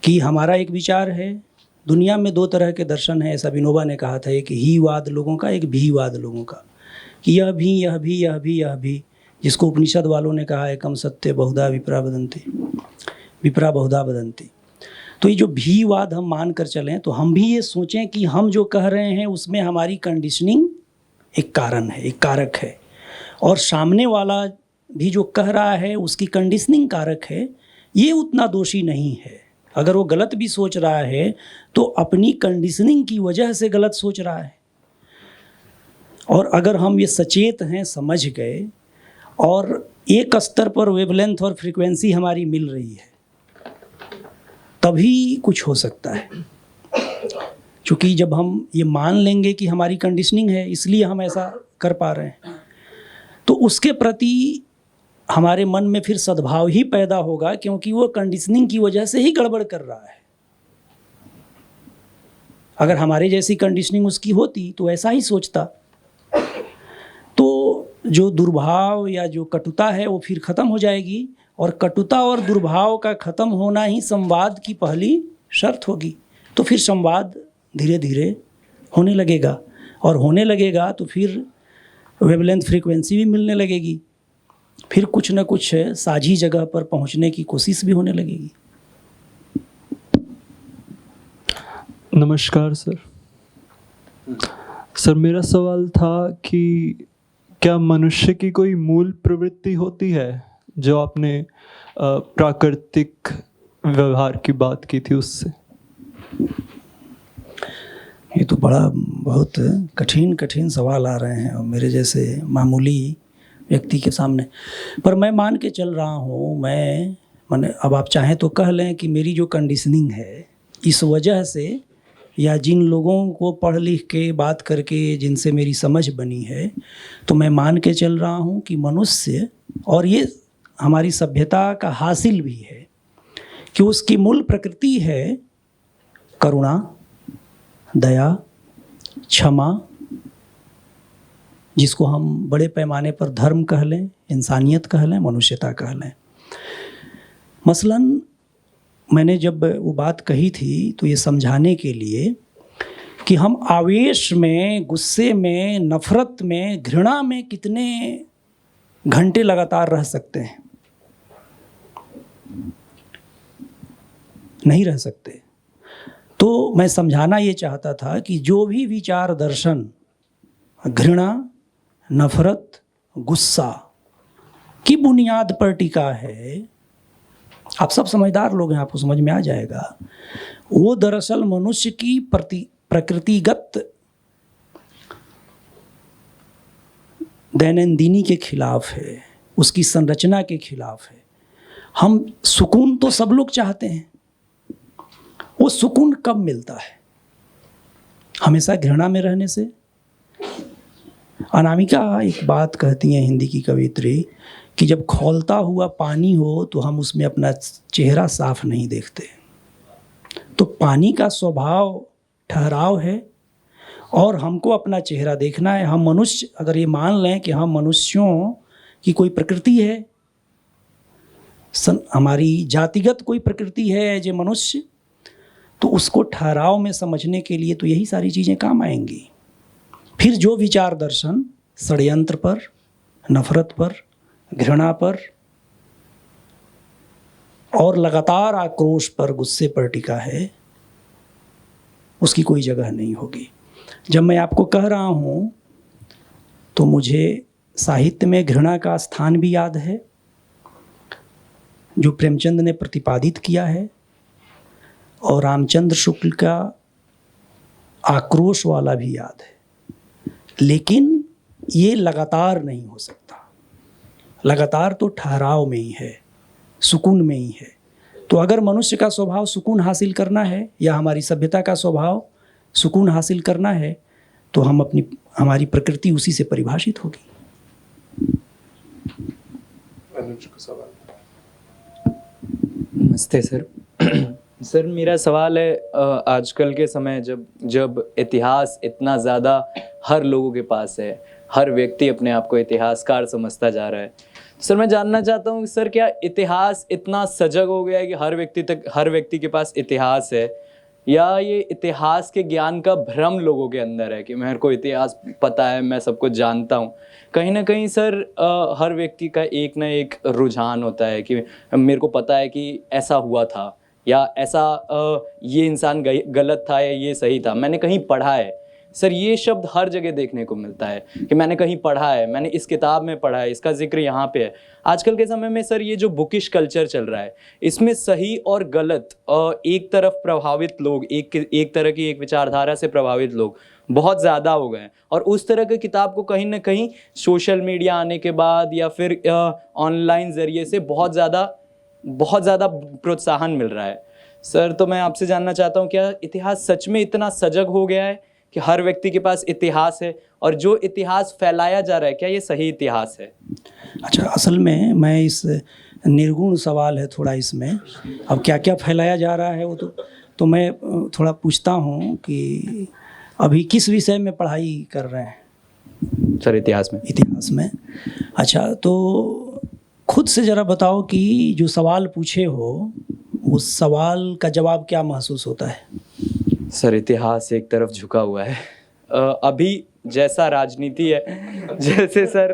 कि हमारा एक विचार है। दुनिया में दो तरह के दर्शन हैं, ऐसा विनोबा ने कहा था, एक ही वाद लोगों का, एक भी वाद लोगों का। कि यह भी यह भी यह भी यह भी, जिसको उपनिषद वालों ने कहा है कम सत्य बहुधा विप्रा वदन्ति, विप्रा बहुधा वदन्ति। तो ये जो भीवाद हम मान कर चलें तो हम भी ये सोचें कि हम जो कह रहे हैं उसमें हमारी कंडीशनिंग एक कारण है, एक कारक है, और सामने वाला भी जो कह रहा है उसकी कंडीशनिंग कारक है, ये उतना दोषी नहीं है। अगर वो गलत भी सोच रहा है तो अपनी कंडीशनिंग की वजह से गलत सोच रहा है। और अगर हम ये सचेत हैं, समझ गए और एक स्तर पर वेवलेंथ और फ्रीक्वेंसी हमारी मिल रही है, तभी कुछ हो सकता है। क्योंकि जब हम ये मान लेंगे कि हमारी कंडीशनिंग है इसलिए हम ऐसा कर पा रहे हैं, तो उसके प्रति हमारे मन में फिर सद्भाव ही पैदा होगा, क्योंकि वो कंडीशनिंग की वजह से ही गड़बड़ कर रहा है। अगर हमारे जैसी कंडीशनिंग उसकी होती तो ऐसा ही सोचता, तो जो दुर्भाव या जो कटुता है वो फिर ख़त्म हो जाएगी, और कटुता और दुर्भाव का ख़त्म होना ही संवाद की पहली शर्त होगी। तो फिर संवाद धीरे धीरे होने लगेगा, और होने लगेगा तो फिर वेवलेंथ फ्रीक्वेंसी भी मिलने लगेगी, फिर कुछ न कुछ साझी जगह पर पहुंचने की कोशिश भी होने लगेगी। नमस्कार सर। सर मेरा सवाल था कि क्या मनुष्य की कोई मूल प्रवृत्ति होती है, जो आपने प्राकृतिक व्यवहार की बात की थी उससे? ये तो बहुत कठिन कठिन सवाल आ रहे हैं और मेरे जैसे मामूली व्यक्ति के सामने। पर मैं मान के चल रहा हूँ, मैंने अब आप चाहें तो कह लें कि मेरी जो कंडीशनिंग है, इस वजह से या जिन लोगों को पढ़ लिख के बात करके जिनसे मेरी समझ बनी है, तो मैं मान के चल रहा हूँ कि मनुष्य, और ये हमारी सभ्यता का हासिल भी है, कि उसकी मूल प्रकृति है करुणा, दया, क्षमा, जिसको हम बड़े पैमाने पर धर्म कह लें, इंसानियत कह लें, मनुष्यता कह लें। मसलन मैंने जब वो बात कही थी तो ये समझाने के लिए कि हम आवेश में, गुस्से में, नफरत में, घृणा में कितने घंटे लगातार रह सकते हैं। नहीं रह सकते। तो मैं समझाना ये चाहता था कि जो भी विचार दर्शन घृणा, नफरत, गुस्सा की बुनियाद पर टिका है, आप सब समझदार लोग हैं, आपको समझ में आ जाएगा, वो दरअसल मनुष्य की प्रकृतिगत दैनंदिनी के खिलाफ है, उसकी संरचना के खिलाफ है। हम सुकून तो सब लोग चाहते हैं, वो सुकून कब मिलता है? हमेशा घृणा में रहने से। अनामिका एक बात कहती हैं, हिंदी की कवियत्री, कि जब खौलता हुआ पानी हो तो हम उसमें अपना चेहरा साफ नहीं देखते। तो पानी का स्वभाव ठहराव है, और हमको अपना चेहरा देखना है। हम मनुष्य, अगर ये मान लें कि हम मनुष्यों की कोई प्रकृति है, हमारी जातिगत कोई प्रकृति है एज ए मनुष्य, तो उसको ठहराव में समझने के लिए तो यही सारी चीज़ें काम आएंगी। फिर जो विचार दर्शन षड्यंत्र पर, नफरत पर, घृणा पर और लगातार आक्रोश पर, गुस्से पर टिका है, उसकी कोई जगह नहीं होगी। जब मैं आपको कह रहा हूँ तो मुझे साहित्य में घृणा का स्थान भी याद है, जो प्रेमचंद ने प्रतिपादित किया है, और रामचंद्र शुक्ल का आक्रोश वाला भी याद है। लेकिन ये लगातार नहीं हो सकता। लगातार तो ठहराव में ही है, सुकून में ही है। तो अगर मनुष्य का स्वभाव सुकून हासिल करना है, या हमारी सभ्यता का स्वभाव सुकून हासिल करना है, तो हमारी प्रकृति उसी से परिभाषित होगी। नमस्ते सर। सर मेरा सवाल है, आजकल के समय जब इतिहास इतना ज़्यादा हर लोगों के पास है, हर व्यक्ति अपने आप को इतिहासकार समझता जा रहा है, सर मैं जानना चाहता हूँ सर, क्या इतिहास इतना सजग हो गया है कि हर व्यक्ति के पास इतिहास है, या ये इतिहास के ज्ञान का भ्रम लोगों के अंदर है कि मेरे को इतिहास पता है, मैं सब कुछ जानता हूँ। कहीं ना कहीं सर हर व्यक्ति का एक ना एक रुझान होता है कि मेरे को पता है कि ऐसा हुआ था, या ऐसा ये इंसान गलत था या ये सही था, मैंने कहीं पढ़ा है। सर ये शब्द हर जगह देखने को मिलता है कि मैंने कहीं पढ़ा है, मैंने इस किताब में पढ़ा है, इसका जिक्र यहाँ पे है। आजकल के समय में सर ये जो बुकिश कल्चर चल रहा है, इसमें सही और गलत एक तरफ प्रभावित लोग, एक तरह की एक विचारधारा से प्रभावित लोग बहुत ज़्यादा हो गए हैं। और उस तरह की किताब को कहीं ना कहीं सोशल मीडिया आने के बाद या फिर ऑनलाइन ज़रिए से बहुत ज़्यादा प्रोत्साहन मिल रहा है। सर तो मैं आपसे जानना चाहता हूँ, क्या इतिहास सच में इतना सजग हो गया है कि हर व्यक्ति के पास इतिहास है, और जो इतिहास फैलाया जा रहा है क्या ये सही इतिहास है? अच्छा, असल में मैं इस निर्गुण सवाल है थोड़ा, इसमें अब क्या क्या फैलाया जा रहा है वो तो मैं थोड़ा पूछता हूँ कि अभी किस विषय में पढ़ाई कर रहे हैं? सर इतिहास में। अच्छा, तो खुद से ज़रा बताओ कि जो सवाल पूछे हो उस सवाल का जवाब क्या महसूस होता है? सर इतिहास एक तरफ झुका हुआ है। अभी जैसा राजनीति है, जैसे सर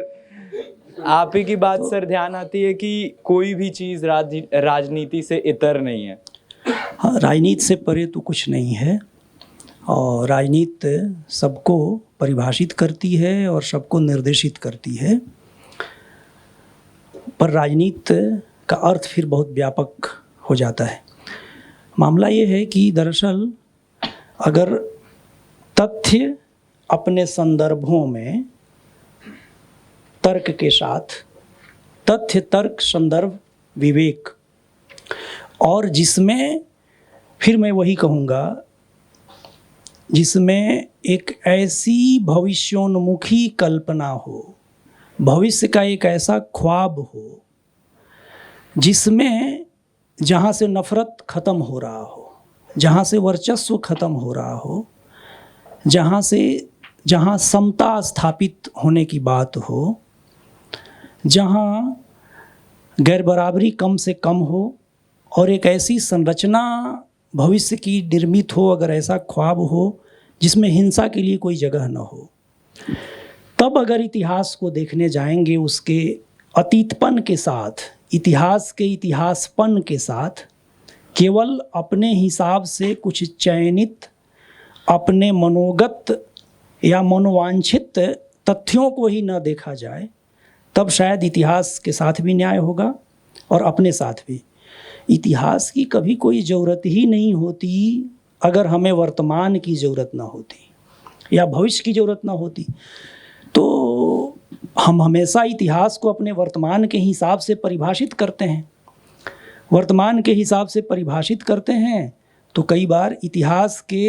आप ही की बात सर ध्यान आती है कि कोई भी चीज़ राजनीति से इतर नहीं है। हाँ, राजनीति से परे तो कुछ नहीं है, और राजनीति सबको परिभाषित करती है और सबको निर्देशित करती है। पर राजनीति का अर्थ फिर बहुत व्यापक हो जाता है। मामला ये है कि दरअसल अगर तथ्य अपने संदर्भों में तर्क के साथ, तथ्य तर्क संदर्भ विवेक, और जिसमें फिर मैं वही कहूँगा जिसमें एक ऐसी भविष्योन्मुखी कल्पना हो, भविष्य का एक ऐसा ख्वाब हो जिसमें जहाँ से नफ़रत ख़त्म हो रहा हो, जहाँ से वर्चस्व ख़त्म हो रहा हो, जहाँ समता स्थापित होने की बात हो, जहाँ गैर बराबरी कम से कम हो, और एक ऐसी संरचना भविष्य की निर्मित हो, अगर ऐसा ख्वाब हो जिसमें हिंसा के लिए कोई जगह न हो। तब अगर इतिहास को देखने जाएंगे उसके अतीतपन के साथ, इतिहास के इतिहासपन के साथ, केवल अपने हिसाब से कुछ चयनित अपने मनोगत या मनोवांछित तथ्यों को ही न देखा जाए, तब शायद इतिहास के साथ भी न्याय होगा और अपने साथ भी। इतिहास की कभी कोई ज़रूरत ही नहीं होती अगर हमें वर्तमान की ज़रूरत ना होती या भविष्य की ज़रूरत ना होती। तो हम हमेशा इतिहास को अपने वर्तमान के हिसाब से परिभाषित करते हैं। वर्तमान के हिसाब से परिभाषित करते हैं तो कई बार इतिहास के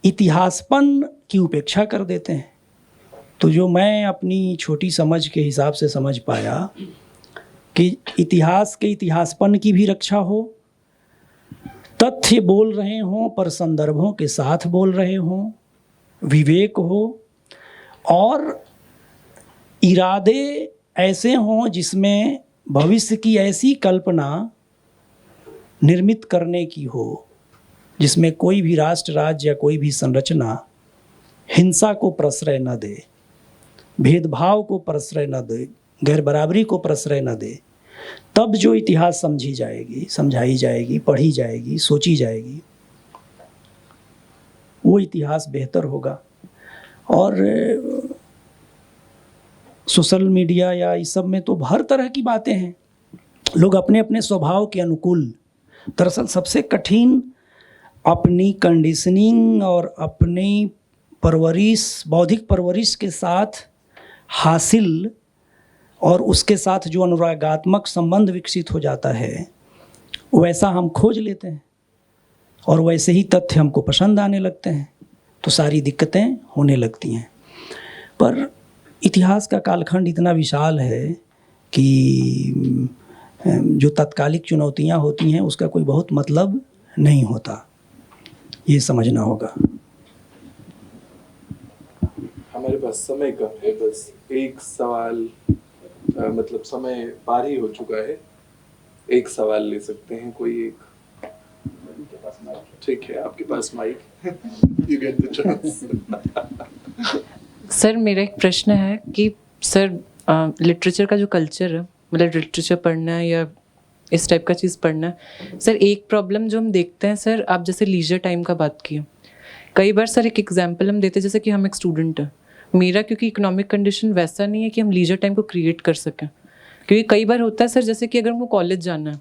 इतिहासपन की उपेक्षा कर देते हैं। तो जो मैं अपनी छोटी समझ के हिसाब से समझ पाया कि इतिहास के इतिहासपन की भी रक्षा हो, तथ्य बोल रहे हों पर संदर्भों के साथ बोल रहे हों, विवेक हो, और इरादे ऐसे हों जिसमें भविष्य की ऐसी कल्पना निर्मित करने की हो जिसमें कोई भी राष्ट्र राज्य या कोई भी संरचना हिंसा को प्रश्रय न दे, भेदभाव को प्रश्रय न दे, गैर बराबरी को प्रश्रय न दे। तब जो इतिहास समझी जाएगी, समझाई जाएगी, पढ़ी जाएगी, सोची जाएगी, वो इतिहास बेहतर होगा। और सोशल मीडिया या इस सब में तो हर तरह की बातें हैं, लोग अपने अपने स्वभाव के अनुकूल। दरअसल सबसे कठिन अपनी कंडीशनिंग और अपनी परवरिश, बौद्धिक परवरिश के साथ हासिल और उसके साथ जो अनुरागात्मक संबंध विकसित हो जाता है वैसा हम खोज लेते हैं और वैसे ही तथ्य हमको पसंद आने लगते हैं, तो सारी दिक्कतें होने लगती हैं। पर इतिहास का कालखंड इतना विशाल है कि जो तात्कालिक चुनौतियां होती हैं उसका कोई बहुत मतलब नहीं होता, ये समझना होगा। हमारे पास समय कम है, बस एक सवाल, मतलब समय पार ही हो चुका है, एक सवाल ले सकते हैं कोई एक। ठीक है, आपके पास mic, you get the chance. Sir मेरा एक प्रश्न है कि सर लिटरेचर का जो कल्चर है, मतलब लिटरेचर पढ़ना है या इस टाइप का चीज़ पढ़ना है, सर एक प्रॉब्लम जो हम देखते हैं सर, आप जैसे लीजर टाइम का बात किए, कई बार सर एक एग्जांपल हम देते हैं, जैसे कि हम एक स्टूडेंट हैं, मेरा क्योंकि इकोनॉमिक कंडीशन वैसा नहीं है कि हम लीजर टाइम को क्रिएट कर सकें, क्योंकि कई बार होता है सर जैसे कि अगर हमको कॉलेज जाना है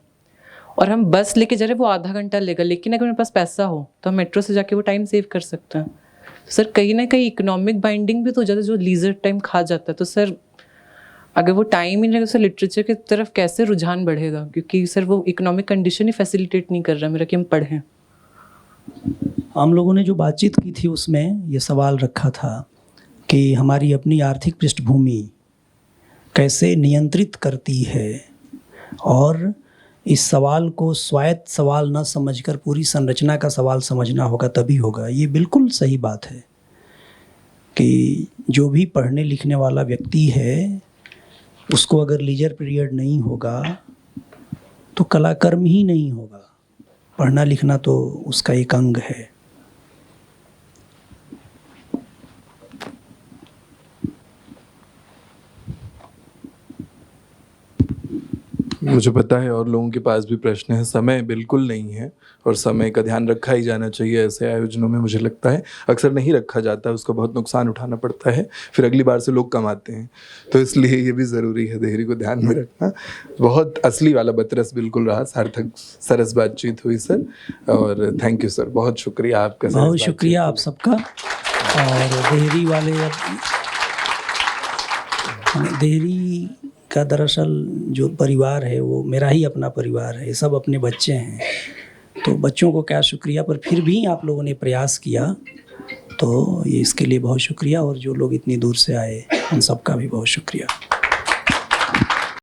और हम बस लेके जा रहे हैं, वो आधा घंटा लेगा, लेकिन अगर मेरे पास पैसा हो तो हम मेट्रो से जाके वो टाइम सेव कर सकते हैं। सर कहीं ना कहीं इकोनॉमिक बाइंडिंग भी तो ज़्यादा जो लीजर टाइम खा जाता है, तो सर अगर वो टाइम ही नहीं रहेगा, सर लिटरेचर की तरफ कैसे रुझान बढ़ेगा, क्योंकि सर वो इकोनॉमिक कंडीशन ही फैसिलिटेट नहीं कर रहा मेरा कि हम पढ़ें। हम लोगों ने जो बातचीत की थी उसमें ये सवाल रखा था कि हमारी अपनी आर्थिक पृष्ठभूमि कैसे नियंत्रित करती है, और इस सवाल को स्वायत्त सवाल न समझकर पूरी संरचना का सवाल समझना होगा, तभी होगा। ये बिल्कुल सही बात है कि जो भी पढ़ने लिखने वाला व्यक्ति है उसको अगर लीजर पीरियड नहीं होगा तो कलाकर्म ही नहीं होगा। पढ़ना लिखना तो उसका एक अंग है। मुझे पता है और लोगों के पास भी प्रश्न है, समय बिल्कुल नहीं है और समय का ध्यान रखा ही जाना चाहिए ऐसे आयोजनों में। मुझे लगता है अक्सर नहीं रखा जाता, उसका बहुत नुकसान उठाना पड़ता है, फिर अगली बार से लोग कम आते हैं, तो इसलिए ये भी ज़रूरी है देहरी को ध्यान में रखना। बहुत असली वाला बतरस बिल्कुल रहा, सार्थक सरस बातचीत हुई सर, और थैंक यू सर, बहुत शुक्रिया आपका। बहुत शुक्रिया आप सबका। और देहरी वाले, देहरी का दरअसल जो परिवार है वो मेरा ही अपना परिवार है, ये सब अपने बच्चे हैं, तो बच्चों को क्या शुक्रिया, पर फिर भी आप लोगों ने प्रयास किया, तो ये इसके लिए बहुत शुक्रिया। और जो लोग इतनी दूर से आए उन सबका भी बहुत शुक्रिया।